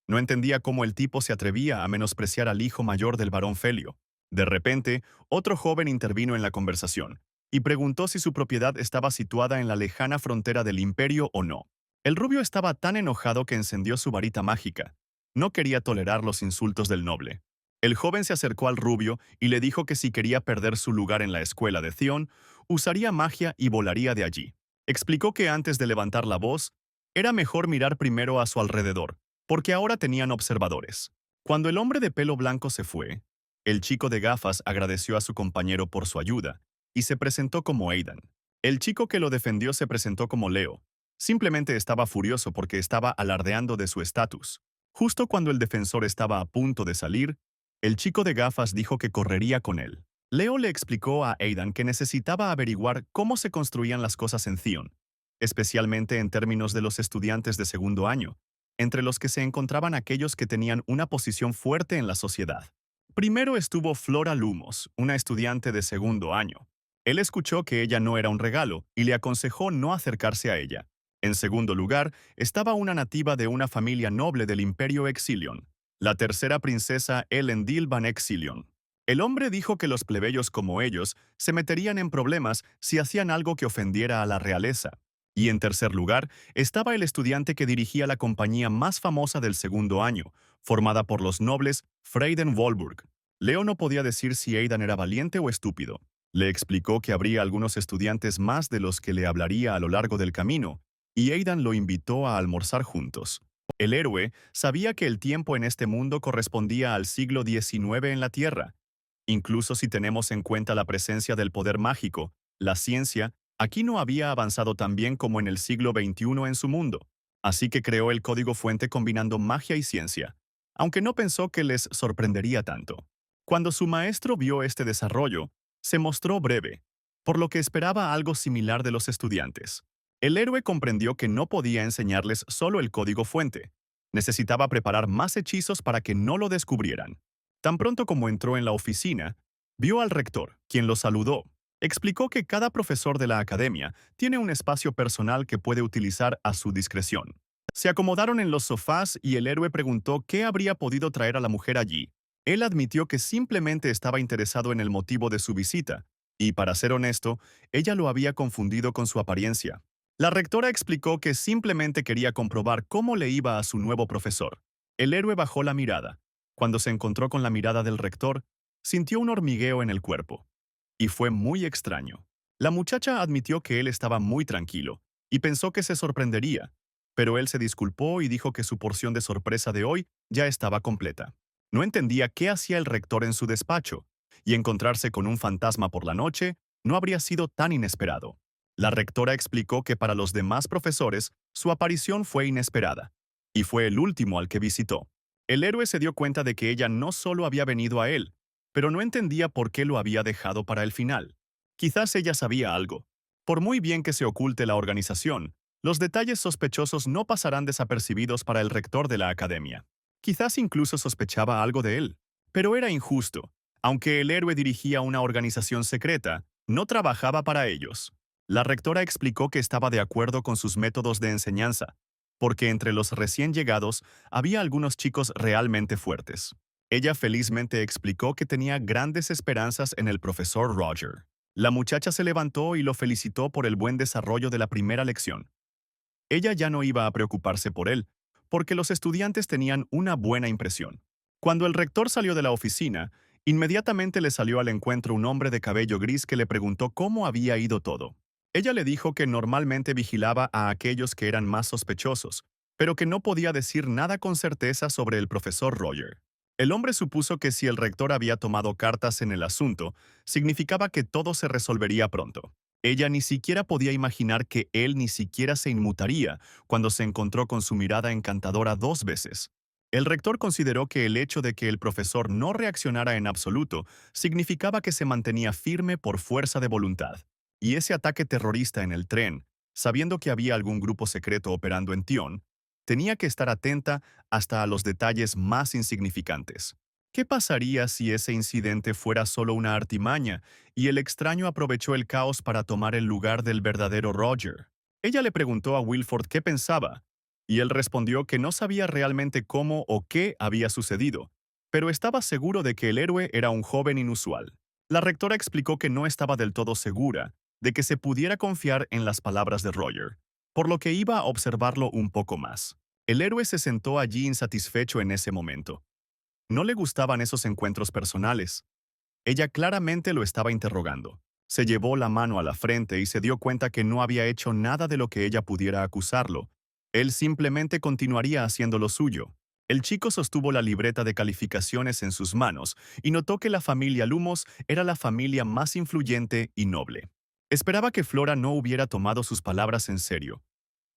[SPEAKER 1] No entendía cómo el tipo se atrevía a menospreciar al hijo mayor del barón Felio. De repente, otro joven intervino en la conversación y preguntó si su propiedad estaba situada en la lejana frontera del imperio o no. El rubio estaba tan enojado que encendió su varita mágica. No quería tolerar los insultos del noble. El joven se acercó al rubio y le dijo que si quería perder su lugar en la escuela de Zion, usaría magia y volaría de allí. Explicó que antes de levantar la voz, era mejor mirar primero a su alrededor, porque ahora tenían observadores. Cuando el hombre de pelo blanco se fue, el chico de gafas agradeció a su compañero por su ayuda y se presentó como Aidan. El chico que lo defendió se presentó como Leo. Simplemente estaba furioso porque estaba alardeando de su estatus. Justo cuando el defensor estaba a punto de salir, el chico de gafas dijo que correría con él. Leo le explicó a Aidan que necesitaba averiguar cómo se construían las cosas en Zion, especialmente en términos de los estudiantes de segundo año, entre los que se encontraban aquellos que tenían una posición fuerte en la sociedad. Primero estuvo Flora Lumos, una estudiante de segundo año. Él escuchó que ella no era un regalo y le aconsejó no acercarse a ella. En segundo lugar, estaba una nativa de una familia noble del Imperio Exilion, la tercera princesa Elendil Van Exilion. El hombre dijo que los plebeyos como ellos se meterían en problemas si hacían algo que ofendiera a la realeza. Y en tercer lugar, estaba el estudiante que dirigía la compañía más famosa del segundo año, formada por los nobles Freiden Volburg. Leo no podía decir si Aidan era valiente o estúpido. Le explicó que habría algunos estudiantes más de los que le hablaría a lo largo del camino, y Aidan lo invitó a almorzar juntos. El héroe sabía que el tiempo en este mundo correspondía al siglo XIX en la Tierra. Incluso si tenemos en cuenta la presencia del poder mágico, la ciencia, aquí no había avanzado tan bien como en el siglo XXI en su mundo. Así que creó el código fuente combinando magia y ciencia, aunque no pensó que les sorprendería tanto. Cuando su maestro vio este desarrollo, se mostró breve, por lo que esperaba algo similar de los estudiantes. El héroe comprendió que no podía enseñarles solo el código fuente. Necesitaba preparar más hechizos para que no lo descubrieran. Tan pronto como entró en la oficina, vio al rector, quien lo saludó. Explicó que cada profesor de la academia tiene un espacio personal que puede utilizar a su discreción. Se acomodaron en los sofás y el héroe preguntó qué habría podido traer a la mujer allí. Él admitió que simplemente estaba interesado en el motivo de su visita, y para ser honesto, ella lo había confundido con su apariencia. La rectora explicó que simplemente quería comprobar cómo le iba a su nuevo profesor. El héroe bajó la mirada. Cuando se encontró con la mirada del rector, sintió un hormigueo en el cuerpo. Y fue muy extraño. La muchacha admitió que él estaba muy tranquilo, y pensó que se sorprendería, pero él se disculpó y dijo que su porción de sorpresa de hoy ya estaba completa. No entendía qué hacía el rector en su despacho, y encontrarse con un fantasma por la noche no habría sido tan inesperado. La rectora explicó que para los demás profesores su aparición fue inesperada, y fue el último al que visitó. El héroe se dio cuenta de que ella no solo había venido a él, pero no entendía por qué lo había dejado para el final. Quizás ella sabía algo. Por muy bien que se oculte la organización, los detalles sospechosos no pasarán desapercibidos para el rector de la academia. Quizás incluso sospechaba algo de él. Pero era injusto. Aunque el héroe dirigía una organización secreta, no trabajaba para ellos. La rectora explicó que estaba de acuerdo con sus métodos de enseñanza, porque entre los recién llegados había algunos chicos realmente fuertes. Ella felizmente explicó que tenía grandes esperanzas en el profesor Roger. La muchacha se levantó y lo felicitó por el buen desarrollo de la primera lección. Ella ya no iba a preocuparse por él, porque los estudiantes tenían una buena impresión. Cuando el rector salió de la oficina, inmediatamente le salió al encuentro un hombre de cabello gris que le preguntó cómo había ido todo. Ella le dijo que normalmente vigilaba a aquellos que eran más sospechosos, pero que no podía decir nada con certeza sobre el profesor Roger. El hombre supuso que si el rector había tomado cartas en el asunto, significaba que todo se resolvería pronto. Ella ni siquiera podía imaginar que él ni siquiera se inmutaría cuando se encontró con su mirada encantadora 2 veces. El rector consideró que el hecho de que el profesor no reaccionara en absoluto significaba que se mantenía firme por fuerza de voluntad. Y ese ataque terrorista en el tren, sabiendo que había algún grupo secreto operando en Tion, tenía que estar atenta hasta a los detalles más insignificantes. ¿Qué pasaría si ese incidente fuera solo una artimaña y el extraño aprovechó el caos para tomar el lugar del verdadero Roger? Ella le preguntó a Wilford qué pensaba, y él respondió que no sabía realmente cómo o qué había sucedido, pero estaba seguro de que el héroe era un joven inusual. La rectora explicó que no estaba del todo segura de que se pudiera confiar en las palabras de Roger, por lo que iba a observarlo un poco más. El héroe se sentó allí insatisfecho en ese momento. No le gustaban esos encuentros personales. Ella claramente lo estaba interrogando. Se llevó la mano a la frente y se dio cuenta que no había hecho nada de lo que ella pudiera acusarlo. Él simplemente continuaría haciendo lo suyo. El chico sostuvo la libreta de calificaciones en sus manos y notó que la familia Lumos era la familia más influyente y noble. Esperaba que Flora no hubiera tomado sus palabras en serio.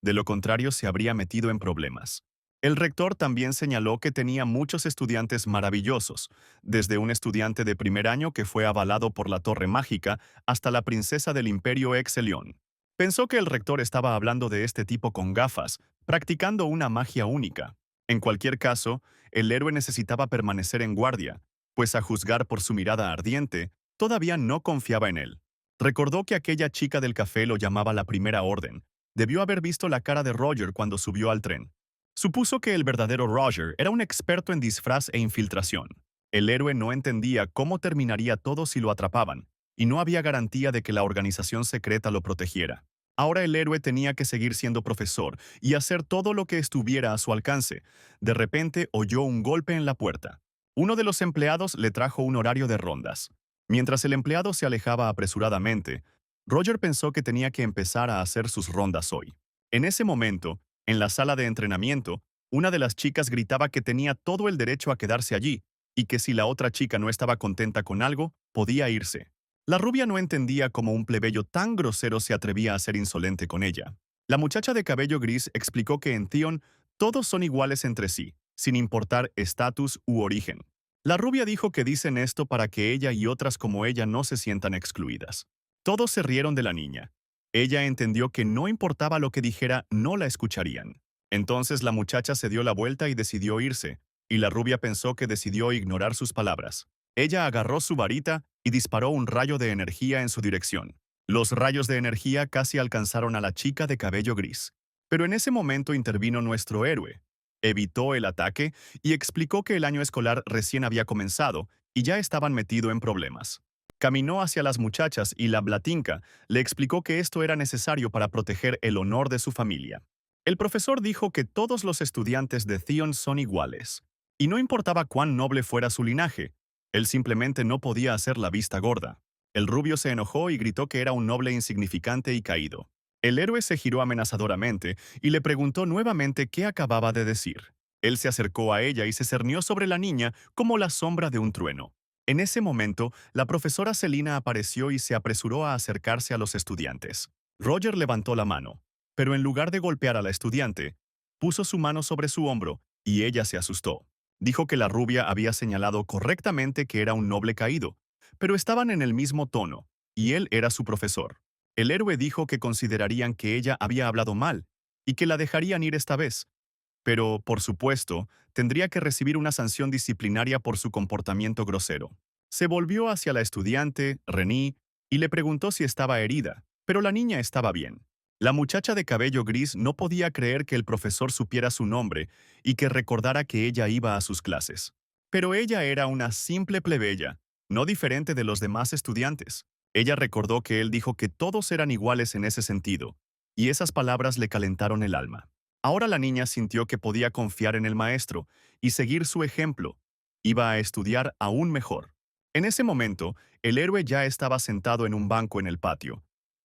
[SPEAKER 1] De lo contrario, se habría metido en problemas. El rector también señaló que tenía muchos estudiantes maravillosos, desde un estudiante de primer año que fue avalado por la Torre Mágica hasta la princesa del Imperio Exelion. Pensó que el rector estaba hablando de este tipo con gafas, practicando una magia única. En cualquier caso, el héroe necesitaba permanecer en guardia, pues a juzgar por su mirada ardiente, todavía no confiaba en él. Recordó que aquella chica del café lo llamaba la Primera Orden. Debió haber visto la cara de Roger cuando subió al tren. Supuso que el verdadero Roger era un experto en disfraz e infiltración. El héroe no entendía cómo terminaría todo si lo atrapaban, y no había garantía de que la organización secreta lo protegiera. Ahora el héroe tenía que seguir siendo profesor y hacer todo lo que estuviera a su alcance. De repente oyó un golpe en la puerta. Uno de los empleados le trajo un horario de rondas. Mientras el empleado se alejaba apresuradamente, Roger pensó que tenía que empezar a hacer sus rondas hoy. En ese momento, en la sala de entrenamiento, una de las chicas gritaba que tenía todo el derecho a quedarse allí y que si la otra chica no estaba contenta con algo, podía irse. La rubia no entendía cómo un plebeyo tan grosero se atrevía a ser insolente con ella. La muchacha de cabello gris explicó que en Theon todos son iguales entre sí, sin importar estatus u origen. La rubia dijo que dicen esto para que ella y otras como ella no se sientan excluidas. Todos se rieron de la niña. Ella entendió que no importaba lo que dijera, no la escucharían. Entonces la muchacha se dio la vuelta y decidió irse, y la rubia pensó que decidió ignorar sus palabras. Ella agarró su varita y disparó un rayo de energía en su dirección. Los rayos de energía casi alcanzaron a la chica de cabello gris. Pero en ese momento intervino nuestro héroe. Evitó el ataque y explicó que el año escolar recién había comenzado y ya estaban metido en problemas. Caminó hacia las muchachas y la Blatinka le explicó que esto era necesario para proteger el honor de su familia. El profesor dijo que todos los estudiantes de Theon son iguales, y no importaba cuán noble fuera su linaje, él simplemente no podía hacer la vista gorda. El rubio se enojó y gritó que era un noble insignificante y caído. El héroe se giró amenazadoramente y le preguntó nuevamente qué acababa de decir. Él se acercó a ella y se cernió sobre la niña como la sombra de un trueno. En ese momento, la profesora Selina apareció y se apresuró a acercarse a los estudiantes. Roger levantó la mano, pero en lugar de golpear a la estudiante, puso su mano sobre su hombro y ella se asustó. Dijo que la rubia había señalado correctamente que era un noble caído, pero estaban en el mismo tono, y él era su profesor. El héroe dijo que considerarían que ella había hablado mal y que la dejarían ir esta vez, pero, por supuesto, tendría que recibir una sanción disciplinaria por su comportamiento grosero. Se volvió hacia la estudiante, Reni, y le preguntó si estaba herida, pero la niña estaba bien. La muchacha de cabello gris no podía creer que el profesor supiera su nombre y que recordara que ella iba a sus clases. Pero ella era una simple plebeya, no diferente de los demás estudiantes. Ella recordó que él dijo que todos eran iguales en ese sentido, y esas palabras le calentaron el alma. Ahora la niña sintió que podía confiar en el maestro y seguir su ejemplo. Iba a estudiar aún mejor. En ese momento, el héroe ya estaba sentado en un banco en el patio.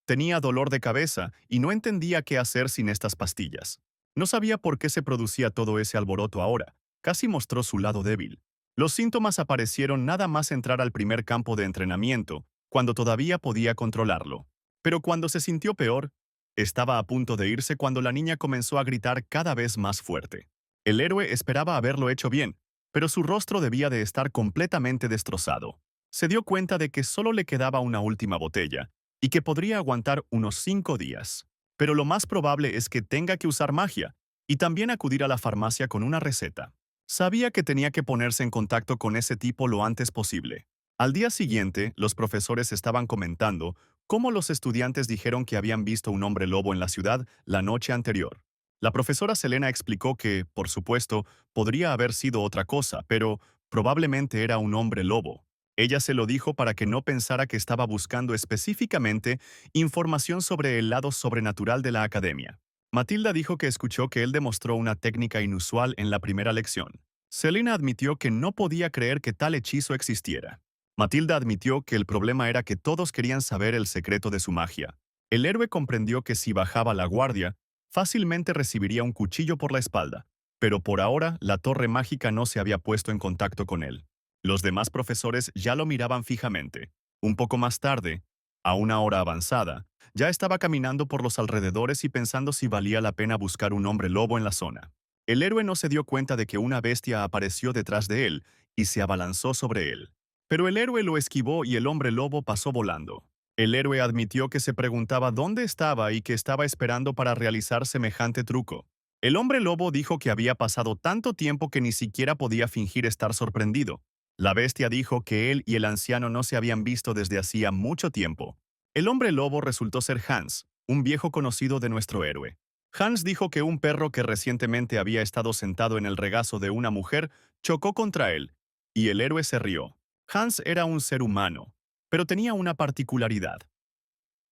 [SPEAKER 1] Tenía dolor de cabeza y no entendía qué hacer sin estas pastillas. No sabía por qué se producía todo ese alboroto ahora. Casi mostró su lado débil. Los síntomas aparecieron nada más entrar al primer campo de entrenamiento, cuando todavía podía controlarlo. Pero cuando se sintió peor, estaba a punto de irse cuando la niña comenzó a gritar cada vez más fuerte. El héroe esperaba haberlo hecho bien, pero su rostro debía de estar completamente destrozado. Se dio cuenta de que solo le quedaba una última botella, y que podría aguantar unos 5 días. Pero lo más probable es que tenga que usar magia, y también acudir a la farmacia con una receta. Sabía que tenía que ponerse en contacto con ese tipo lo antes posible. Al día siguiente, los profesores estaban comentando cómo los estudiantes dijeron que habían visto un hombre lobo en la ciudad la noche anterior. La profesora Selena explicó que, por supuesto, podría haber sido otra cosa, pero probablemente era un hombre lobo. Ella se lo dijo para que no pensara que estaba buscando específicamente información sobre el lado sobrenatural de la academia. Matilda dijo que escuchó que él demostró una técnica inusual en la primera lección. Selena admitió que no podía creer que tal hechizo existiera. Matilda admitió que el problema era que todos querían saber el secreto de su magia. El héroe comprendió que si bajaba la guardia, fácilmente recibiría un cuchillo por la espalda, pero por ahora la torre mágica no se había puesto en contacto con él. Los demás profesores ya lo miraban fijamente. Un poco más tarde, a una hora avanzada, ya estaba caminando por los alrededores y pensando si valía la pena buscar un hombre lobo en la zona. El héroe no se dio cuenta de que una bestia apareció detrás de él y se abalanzó sobre él. Pero el héroe lo esquivó y el hombre lobo pasó volando. El héroe admitió que se preguntaba dónde estaba y que estaba esperando para realizar semejante truco. El hombre lobo dijo que había pasado tanto tiempo que ni siquiera podía fingir estar sorprendido. La bestia dijo que él y el anciano no se habían visto desde hacía mucho tiempo. El hombre lobo resultó ser Hans, un viejo conocido de nuestro héroe. Hans dijo que un perro que recientemente había estado sentado en el regazo de una mujer chocó contra él, y el héroe se rió. Hans era un ser humano, pero tenía una particularidad.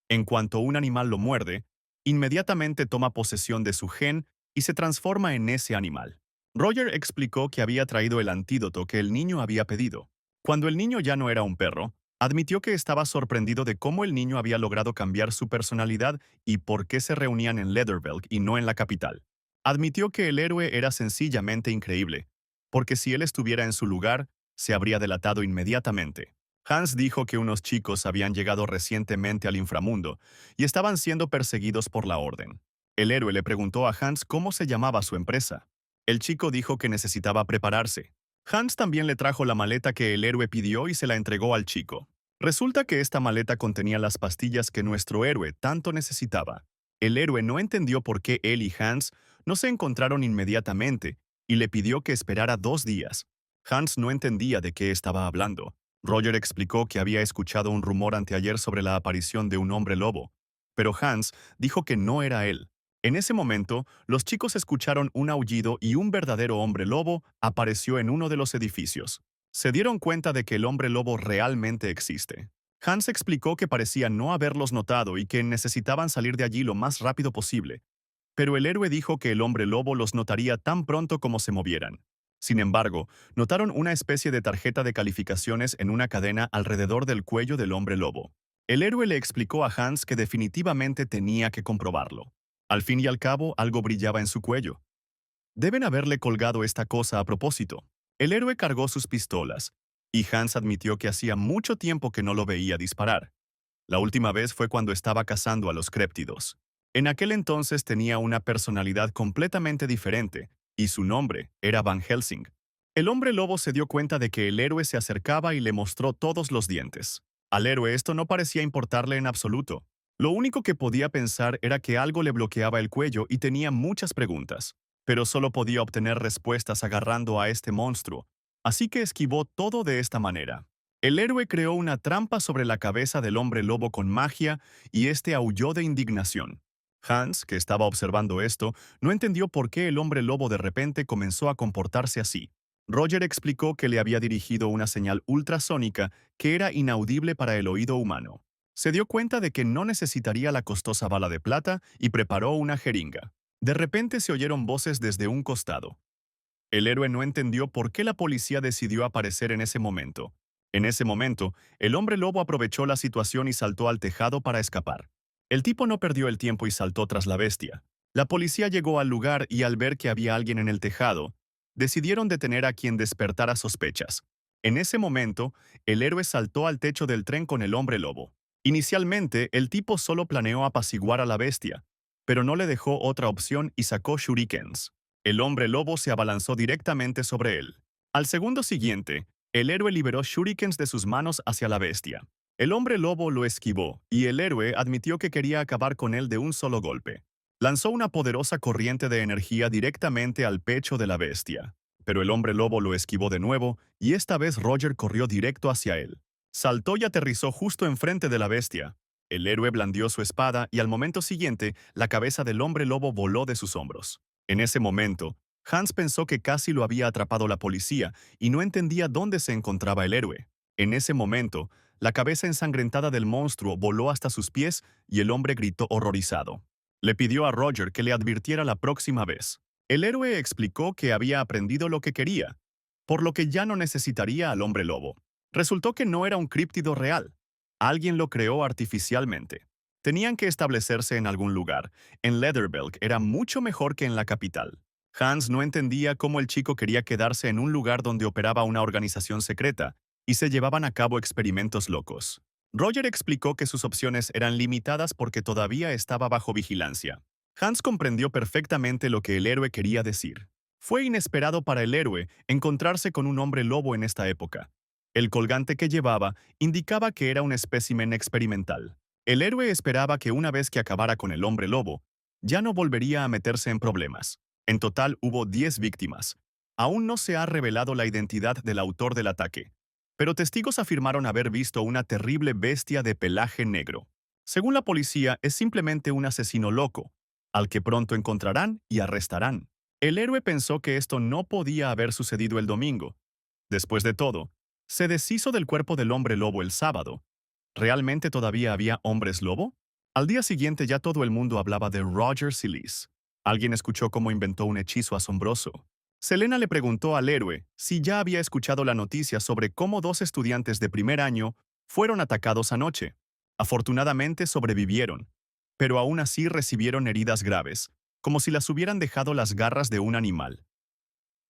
[SPEAKER 1] En cuanto un animal lo muerde, inmediatamente toma posesión de su gen y se transforma en ese animal. Roger explicó que había traído el antídoto que el niño había pedido. Cuando el niño ya no era un perro, admitió que estaba sorprendido de cómo el niño había logrado cambiar su personalidad y por qué se reunían en Leatherbilk y no en la capital. Admitió que el héroe era sencillamente increíble, porque si él estuviera en su lugar, se habría delatado inmediatamente. Hans dijo que unos chicos habían llegado recientemente al inframundo y estaban siendo perseguidos por la orden. El héroe le preguntó a Hans cómo se llamaba su empresa. El chico dijo que necesitaba prepararse. Hans también le trajo la maleta que el héroe pidió y se la entregó al chico. Resulta que esta maleta contenía las pastillas que nuestro héroe tanto necesitaba. El héroe no entendió por qué él y Hans no se encontraron inmediatamente y le pidió que esperara 2 días. Hans no entendía de qué estaba hablando. Roger explicó que había escuchado un rumor anteayer sobre la aparición de un hombre lobo, pero Hans dijo que no era él. En ese momento, los chicos escucharon un aullido y un verdadero hombre lobo apareció en uno de los edificios. Se dieron cuenta de que el hombre lobo realmente existe. Hans explicó que parecía no haberlos notado y que necesitaban salir de allí lo más rápido posible, pero el héroe dijo que el hombre lobo los notaría tan pronto como se movieran. Sin embargo, notaron una especie de tarjeta de calificaciones en una cadena alrededor del cuello del hombre lobo. El héroe le explicó a Hans que definitivamente tenía que comprobarlo. Al fin y al cabo, algo brillaba en su cuello. Deben haberle colgado esta cosa a propósito. El héroe cargó sus pistolas, y Hans admitió que hacía mucho tiempo que no lo veía disparar. La última vez fue cuando estaba cazando a los créptidos. En aquel entonces tenía una personalidad completamente diferente, y su nombre era Van Helsing. El hombre lobo se dio cuenta de que el héroe se acercaba y le mostró todos los dientes. Al héroe esto no parecía importarle en absoluto. Lo único que podía pensar era que algo le bloqueaba el cuello y tenía muchas preguntas, pero solo podía obtener respuestas agarrando a este monstruo, así que esquivó todo de esta manera. El héroe creó una trampa sobre la cabeza del hombre lobo con magia y este aulló de indignación. Hans, que estaba observando esto, no entendió por qué el hombre lobo de repente comenzó a comportarse así. Roger explicó que le había dirigido una señal ultrasónica que era inaudible para el oído humano. Se dio cuenta de que no necesitaría la costosa bala de plata y preparó una jeringa. De repente se oyeron voces desde un costado. El héroe no entendió por qué la policía decidió aparecer en ese momento. En ese momento, el hombre lobo aprovechó la situación y saltó al tejado para escapar. El tipo no perdió el tiempo y saltó tras la bestia. La policía llegó al lugar y al ver que había alguien en el tejado, decidieron detener a quien despertara sospechas. En ese momento, el héroe saltó al techo del tren con el hombre lobo. Inicialmente, el tipo solo planeó apaciguar a la bestia, pero no le dejó otra opción y sacó shurikens. El hombre lobo se abalanzó directamente sobre él. Al segundo siguiente, el héroe liberó shurikens de sus manos hacia la bestia. El hombre lobo lo esquivó, y el héroe admitió que quería acabar con él de un solo golpe. Lanzó una poderosa corriente de energía directamente al pecho de la bestia. Pero el hombre lobo lo esquivó de nuevo, y esta vez Roger corrió directo hacia él. Saltó y aterrizó justo enfrente de la bestia. El héroe blandió su espada y al momento siguiente, la cabeza del hombre lobo voló de sus hombros. En ese momento, Hans pensó que casi lo había atrapado la policía y no entendía dónde se encontraba el héroe. En ese momento, la cabeza ensangrentada del monstruo voló hasta sus pies y el hombre gritó horrorizado. Le pidió a Roger que le advirtiera la próxima vez. El héroe explicó que había aprendido lo que quería, por lo que ya no necesitaría al hombre lobo. Resultó que no era un críptido real. Alguien lo creó artificialmente. Tenían que establecerse en algún lugar. En Leatherbilk era mucho mejor que en la capital. Hans no entendía cómo el chico quería quedarse en un lugar donde operaba una organización secreta y se llevaban a cabo experimentos locos. Roger explicó que sus opciones eran limitadas porque todavía estaba bajo vigilancia. Hans comprendió perfectamente lo que el héroe quería decir. Fue inesperado para el héroe encontrarse con un hombre lobo en esta época. El colgante que llevaba indicaba que era un espécimen experimental. El héroe esperaba que una vez que acabara con el hombre lobo, ya no volvería a meterse en problemas. En total hubo 10 víctimas. Aún no se ha revelado la identidad del autor del ataque, pero testigos afirmaron haber visto una terrible bestia de pelaje negro. Según la policía, es simplemente un asesino loco, al que pronto encontrarán y arrestarán. El héroe pensó que esto no podía haber sucedido el domingo. Después de todo, se deshizo del cuerpo del hombre lobo el sábado. ¿Realmente todavía había hombres lobo? Al día siguiente ya todo el mundo hablaba de Roger Silis. Alguien escuchó cómo inventó un hechizo asombroso. Selena le preguntó al héroe si ya había escuchado la noticia sobre cómo 2 estudiantes de primer año fueron atacados anoche. Afortunadamente sobrevivieron, pero aún así recibieron heridas graves, como si las hubieran dejado las garras de un animal.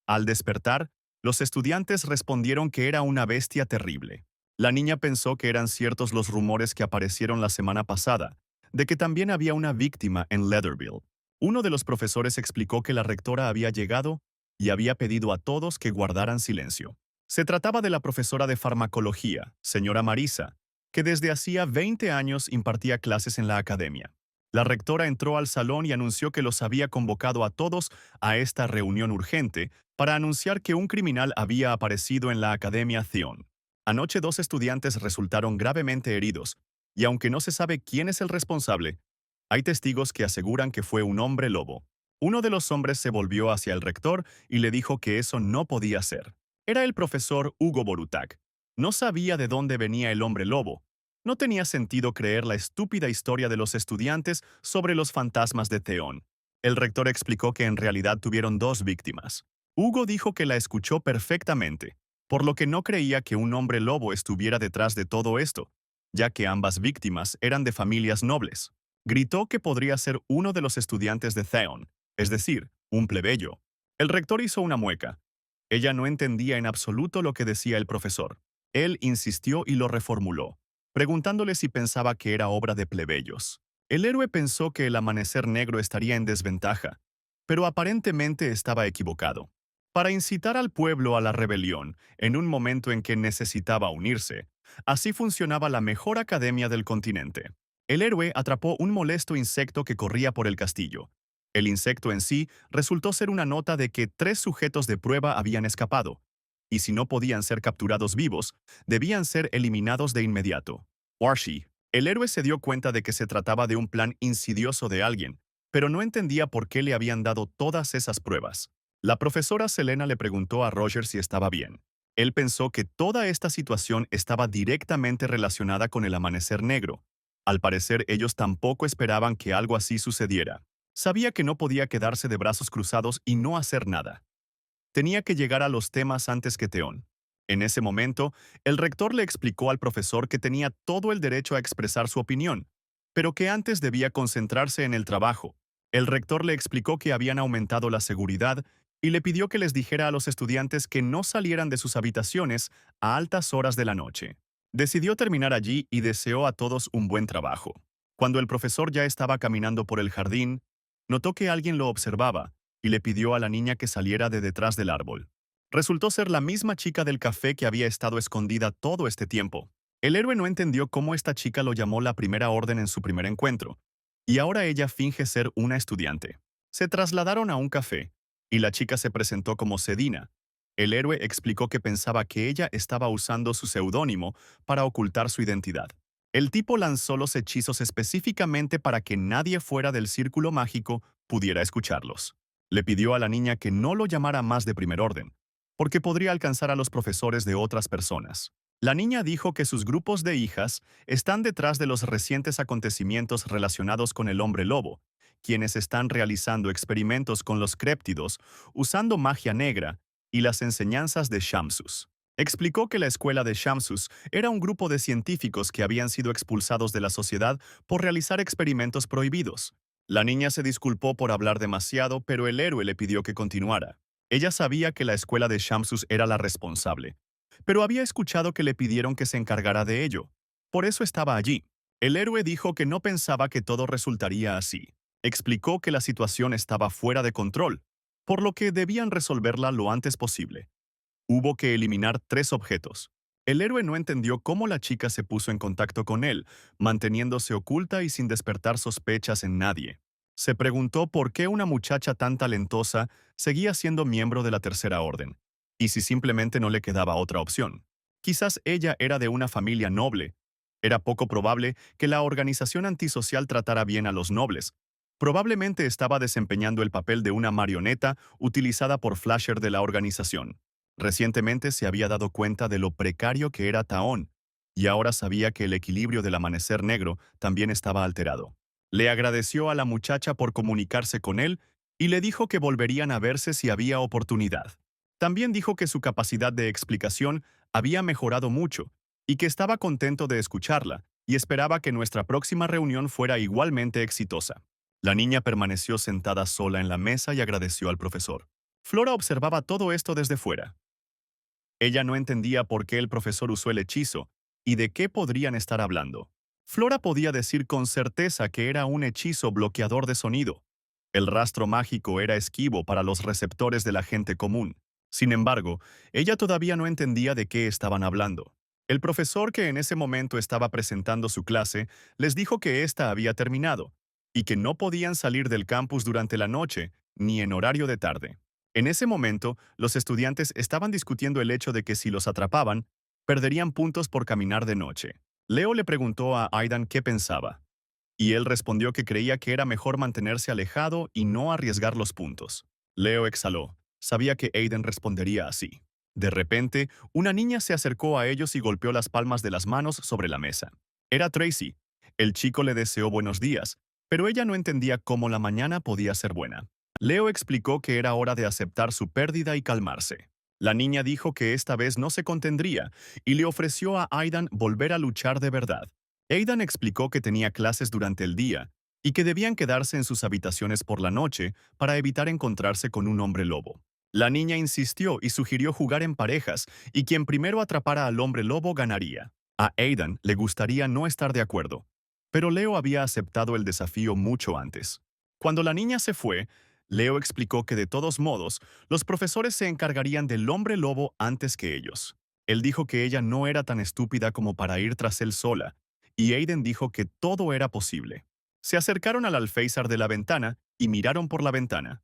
[SPEAKER 1] Al despertar, los estudiantes respondieron que era una bestia terrible. La niña pensó que eran ciertos los rumores que aparecieron la semana pasada, de que también había una víctima en Leatherville. Uno de los profesores explicó que la rectora había llegado y había pedido a todos que guardaran silencio. Se trataba de la profesora de farmacología, señora Marisa, que desde hacía 20 años impartía clases en la academia. La rectora entró al salón y anunció que los había convocado a todos a esta reunión urgente para anunciar que un criminal había aparecido en la Academia Theon. Anoche 2 estudiantes resultaron gravemente heridos, y aunque no se sabe quién es el responsable, hay testigos que aseguran que fue un hombre lobo. Uno de los hombres se volvió hacia el rector y le dijo que eso no podía ser. Era el profesor Hugo Borutak. No sabía de dónde venía el hombre lobo. No tenía sentido creer la estúpida historia de los estudiantes sobre los fantasmas de Theon. El rector explicó que en realidad tuvieron 2 víctimas. Hugo dijo que la escuchó perfectamente, por lo que no creía que un hombre lobo estuviera detrás de todo esto, ya que ambas víctimas eran de familias nobles. Gritó que podría ser uno de los estudiantes de Theon, es decir, un plebeyo. El rector hizo una mueca. Ella no entendía en absoluto lo que decía el profesor. Él insistió y lo reformuló, preguntándole si pensaba que era obra de plebeyos. El héroe pensó que el amanecer negro estaría en desventaja, pero aparentemente estaba equivocado. Para incitar al pueblo a la rebelión, en un momento en que necesitaba unirse, así funcionaba la mejor academia del continente. El héroe atrapó un molesto insecto que corría por el castillo. El insecto en sí resultó ser una nota de que 3 sujetos de prueba habían escapado, y si no podían ser capturados vivos, debían ser eliminados de inmediato. Warshi, el héroe se dio cuenta de que se trataba de un plan insidioso de alguien, pero no entendía por qué le habían dado todas esas pruebas. La profesora Selena le preguntó a Roger si estaba bien. Él pensó que toda esta situación estaba directamente relacionada con el amanecer negro. Al parecer, ellos tampoco esperaban que algo así sucediera. Sabía que no podía quedarse de brazos cruzados y no hacer nada. Tenía que llegar a los temas antes que Theon. En ese momento, el rector le explicó al profesor que tenía todo el derecho a expresar su opinión, pero que antes debía concentrarse en el trabajo. El rector le explicó que habían aumentado la seguridad y le pidió que les dijera a los estudiantes que no salieran de sus habitaciones a altas horas de la noche. Decidió terminar allí y deseó a todos un buen trabajo. Cuando el profesor ya estaba caminando por el jardín, notó que alguien lo observaba y le pidió a la niña que saliera de detrás del árbol. Resultó ser la misma chica del café que había estado escondida todo este tiempo. El héroe no entendió cómo esta chica lo llamó la primera orden en su primer encuentro, y ahora ella finge ser una estudiante. Se trasladaron a un café, y la chica se presentó como Sedina. El héroe explicó que pensaba que ella estaba usando su seudónimo para ocultar su identidad. El tipo lanzó los hechizos específicamente para que nadie fuera del círculo mágico pudiera escucharlos. Le pidió a la niña que no lo llamara más de primer orden, porque podría alcanzar a los profesores de otras personas. La niña dijo que sus grupos de hijas están detrás de los recientes acontecimientos relacionados con el hombre lobo, quienes están realizando experimentos con los créptidos usando magia negra y las enseñanzas de Shamsus. Explicó que la escuela de Shamsus era un grupo de científicos que habían sido expulsados de la sociedad por realizar experimentos prohibidos. La niña se disculpó por hablar demasiado, pero el héroe le pidió que continuara. Ella sabía que la escuela de Shamsus era la responsable, pero había escuchado que le pidieron que se encargara de ello. Por eso estaba allí. El héroe dijo que no pensaba que todo resultaría así. Explicó que la situación estaba fuera de control, por lo que debían resolverla lo antes posible. Hubo que eliminar 3 objetos. El héroe no entendió cómo la chica se puso en contacto con él, manteniéndose oculta y sin despertar sospechas en nadie. Se preguntó por qué una muchacha tan talentosa seguía siendo miembro de la Tercera Orden, y si simplemente no le quedaba otra opción. Quizás ella era de una familia noble. Era poco probable que la organización antisocial tratara bien a los nobles. Probablemente estaba desempeñando el papel de una marioneta utilizada por Flasher de la organización. Recientemente se había dado cuenta de lo precario que era Taón, y ahora sabía que el equilibrio del amanecer negro también estaba alterado. Le agradeció a la muchacha por comunicarse con él y le dijo que volverían a verse si había oportunidad. También dijo que su capacidad de explicación había mejorado mucho y que estaba contento de escucharla y esperaba que nuestra próxima reunión fuera igualmente exitosa. La niña permaneció sentada sola en la mesa y agradeció al profesor. Flora observaba todo esto desde fuera. Ella no entendía por qué el profesor usó el hechizo y de qué podrían estar hablando. Flora podía decir con certeza que era un hechizo bloqueador de sonido. El rastro mágico era esquivo para los receptores de la gente común. Sin embargo, ella todavía no entendía de qué estaban hablando. El profesor, que en ese momento estaba presentando su clase, les dijo que ésta había terminado y que no podían salir del campus durante la noche ni en horario de tarde. En ese momento, los estudiantes estaban discutiendo el hecho de que si los atrapaban, perderían puntos por caminar de noche. Leo le preguntó a Aidan qué pensaba, y él respondió que creía que era mejor mantenerse alejado y no arriesgar los puntos. Leo exhaló. Sabía que Aidan respondería así. De repente, una niña se acercó a ellos y golpeó las palmas de las manos sobre la mesa. Era Tracy. El chico le deseó buenos días, pero ella no entendía cómo la mañana podía ser buena. Leo explicó que era hora de aceptar su pérdida y calmarse. La niña dijo que esta vez no se contendría y le ofreció a Aidan volver a luchar de verdad. Aidan explicó que tenía clases durante el día y que debían quedarse en sus habitaciones por la noche para evitar encontrarse con un hombre lobo. La niña insistió y sugirió jugar en parejas, y quien primero atrapara al hombre lobo ganaría. A Aidan le gustaría no estar de acuerdo, pero Leo había aceptado el desafío mucho antes. Cuando la niña se fue, Leo explicó que de todos modos, los profesores se encargarían del hombre lobo antes que ellos. Él dijo que ella no era tan estúpida como para ir tras él sola, y Aiden dijo que todo era posible. Se acercaron al alféizar de la ventana y miraron por la ventana.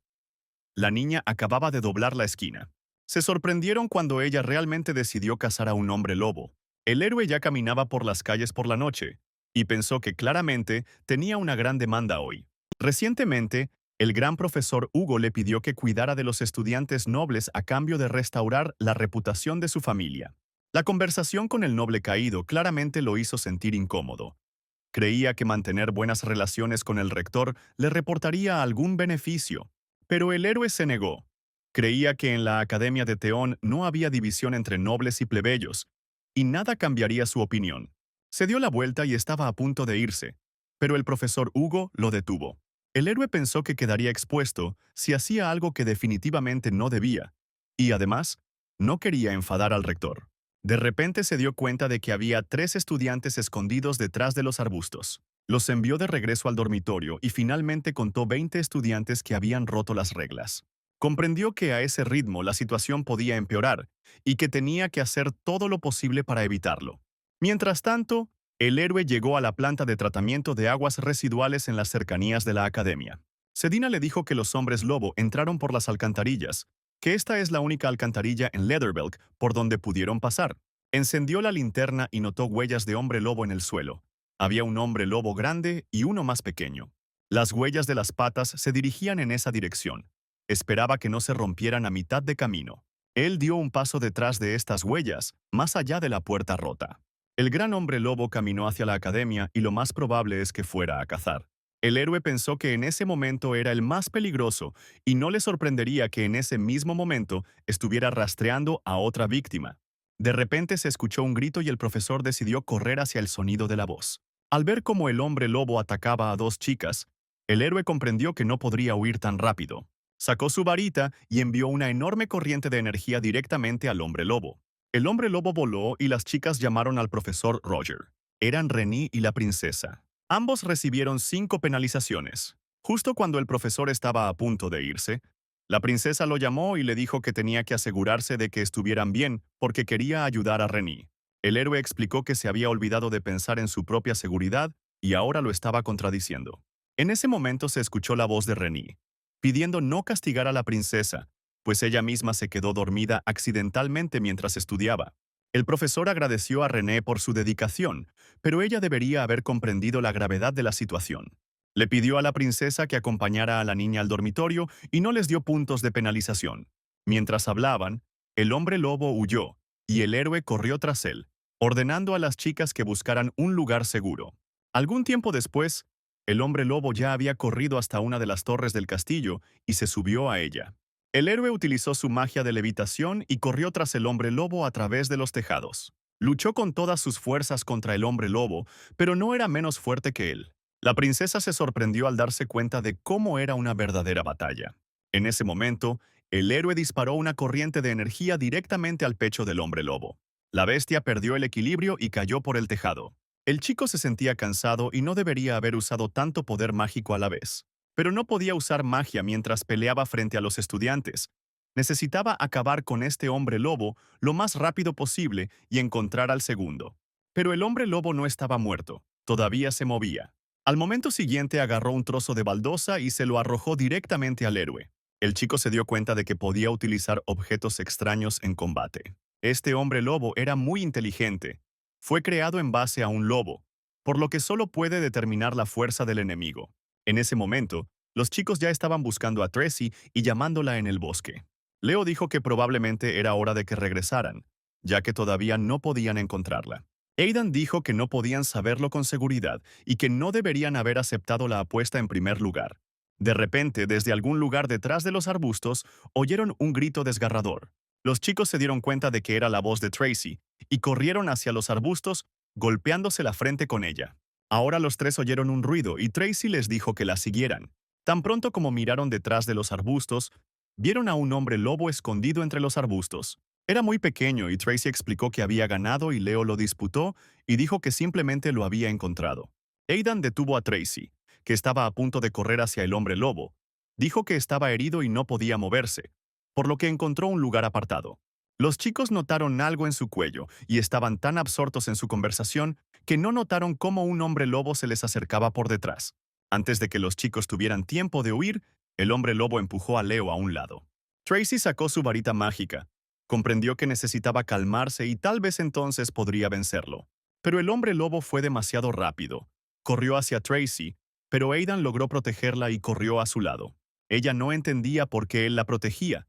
[SPEAKER 1] La niña acababa de doblar la esquina. Se sorprendieron cuando ella realmente decidió cazar a un hombre lobo. El héroe ya caminaba por las calles por la noche, y pensó que claramente tenía una gran demanda hoy. Recientemente, el gran profesor Hugo le pidió que cuidara de los estudiantes nobles a cambio de restaurar la reputación de su familia. La conversación con el noble caído claramente lo hizo sentir incómodo. Creía que mantener buenas relaciones con el rector le reportaría algún beneficio, pero el héroe se negó. Creía que en la Academia de Teón no había división entre nobles y plebeyos, y nada cambiaría su opinión. Se dio la vuelta y estaba a punto de irse, pero el profesor Hugo lo detuvo. El héroe pensó que quedaría expuesto si hacía algo que definitivamente no debía, y además, no quería enfadar al rector. De repente se dio cuenta de que había 3 estudiantes escondidos detrás de los arbustos. Los envió de regreso al dormitorio y finalmente contó 20 estudiantes que habían roto las reglas. Comprendió que a ese ritmo la situación podía empeorar y que tenía que hacer todo lo posible para evitarlo. Mientras tanto, el héroe llegó a la planta de tratamiento de aguas residuales en las cercanías de la academia. Sedina le dijo que los hombres lobo entraron por las alcantarillas, que esta es la única alcantarilla en Leatherbelk por donde pudieron pasar. Encendió la linterna y notó huellas de hombre lobo en el suelo. Había un hombre lobo grande y uno más pequeño. Las huellas de las patas se dirigían en esa dirección. Esperaba que no se rompieran a mitad de camino. Él dio un paso detrás de estas huellas, más allá de la puerta rota. El gran hombre lobo caminó hacia la academia y lo más probable es que fuera a cazar. El héroe pensó que en ese momento era el más peligroso y no le sorprendería que en ese mismo momento estuviera rastreando a otra víctima. De repente se escuchó un grito y el profesor decidió correr hacia el sonido de la voz. Al ver cómo el hombre lobo atacaba a 2 chicas, el héroe comprendió que no podría huir tan rápido. Sacó su varita y envió una enorme corriente de energía directamente al hombre lobo. El hombre lobo voló y las chicas llamaron al profesor Roger. Eran Renée y la princesa. Ambos recibieron 5 penalizaciones. Justo cuando el profesor estaba a punto de irse, la princesa lo llamó y le dijo que tenía que asegurarse de que estuvieran bien porque quería ayudar a Renée. El héroe explicó que se había olvidado de pensar en su propia seguridad y ahora lo estaba contradiciendo. En ese momento se escuchó la voz de René, pidiendo no castigar a la princesa, pues ella misma se quedó dormida accidentalmente mientras estudiaba. El profesor agradeció a René por su dedicación, pero ella debería haber comprendido la gravedad de la situación. Le pidió a la princesa que acompañara a la niña al dormitorio y no les dio puntos de penalización. Mientras hablaban, el hombre lobo huyó, y el héroe corrió tras él, ordenando a las chicas que buscaran un lugar seguro. Algún tiempo después, el hombre lobo ya había corrido hasta una de las torres del castillo y se subió a ella. El héroe utilizó su magia de levitación y corrió tras el hombre lobo a través de los tejados. Luchó con todas sus fuerzas contra el hombre lobo, pero no era menos fuerte que él. La princesa se sorprendió al darse cuenta de cómo era una verdadera batalla. En ese momento, el héroe disparó una corriente de energía directamente al pecho del hombre lobo. La bestia perdió el equilibrio y cayó por el tejado. El chico se sentía cansado y no debería haber usado tanto poder mágico a la vez. Pero no podía usar magia mientras peleaba frente a los estudiantes. Necesitaba acabar con este hombre lobo lo más rápido posible y encontrar al segundo. Pero el hombre lobo no estaba muerto, todavía se movía. Al momento siguiente agarró un trozo de baldosa y se lo arrojó directamente al héroe. El chico se dio cuenta de que podía utilizar objetos extraños en combate. Este hombre lobo era muy inteligente. Fue creado en base a un lobo, por lo que solo puede determinar la fuerza del enemigo. En ese momento, los chicos ya estaban buscando a Tracy y llamándola en el bosque. Leo dijo que probablemente era hora de que regresaran, ya que todavía no podían encontrarla. Aidan dijo que no podían saberlo con seguridad y que no deberían haber aceptado la apuesta en primer lugar. De repente, desde algún lugar detrás de los arbustos, oyeron un grito desgarrador. Los chicos se dieron cuenta de que era la voz de Tracy y corrieron hacia los arbustos, golpeándose la frente con ella. Ahora los tres oyeron un ruido y Tracy les dijo que la siguieran. Tan pronto como miraron detrás de los arbustos, vieron a un hombre lobo escondido entre los arbustos. Era muy pequeño y Tracy explicó que había ganado y Leo lo disputó y dijo que simplemente lo había encontrado. Aidan detuvo a Tracy, que estaba a punto de correr hacia el hombre lobo. Dijo que estaba herido y no podía moverse, por lo que encontró un lugar apartado. Los chicos notaron algo en su cuello y estaban tan absortos en su conversación que no notaron cómo un hombre lobo se les acercaba por detrás. Antes de que los chicos tuvieran tiempo de huir, el hombre lobo empujó a Leo a un lado. Tracy sacó su varita mágica. Comprendió que necesitaba calmarse y tal vez entonces podría vencerlo. Pero el hombre lobo fue demasiado rápido. Corrió hacia Tracy, pero Aidan logró protegerla y corrió a su lado. Ella no entendía por qué él la protegía,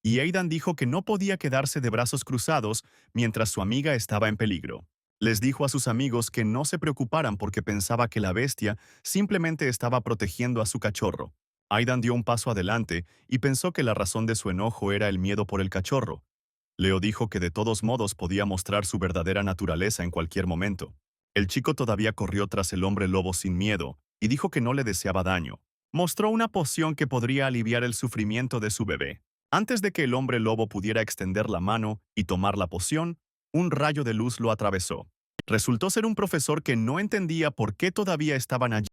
[SPEAKER 1] y Aidan dijo que no podía quedarse de brazos cruzados mientras su amiga estaba en peligro. Les dijo a sus amigos que no se preocuparan porque pensaba que la bestia simplemente estaba protegiendo a su cachorro. Aidan dio un paso adelante y pensó que la razón de su enojo era el miedo por el cachorro. Leo dijo que de todos modos podía mostrar su verdadera naturaleza en cualquier momento. El chico todavía corrió tras el hombre lobo sin miedo y dijo que no le deseaba daño. Mostró una poción que podría aliviar el sufrimiento de su bebé. Antes de que el hombre lobo pudiera extender la mano y tomar la poción, un rayo de luz lo atravesó. Resultó ser un profesor que no entendía por qué todavía estaban allí.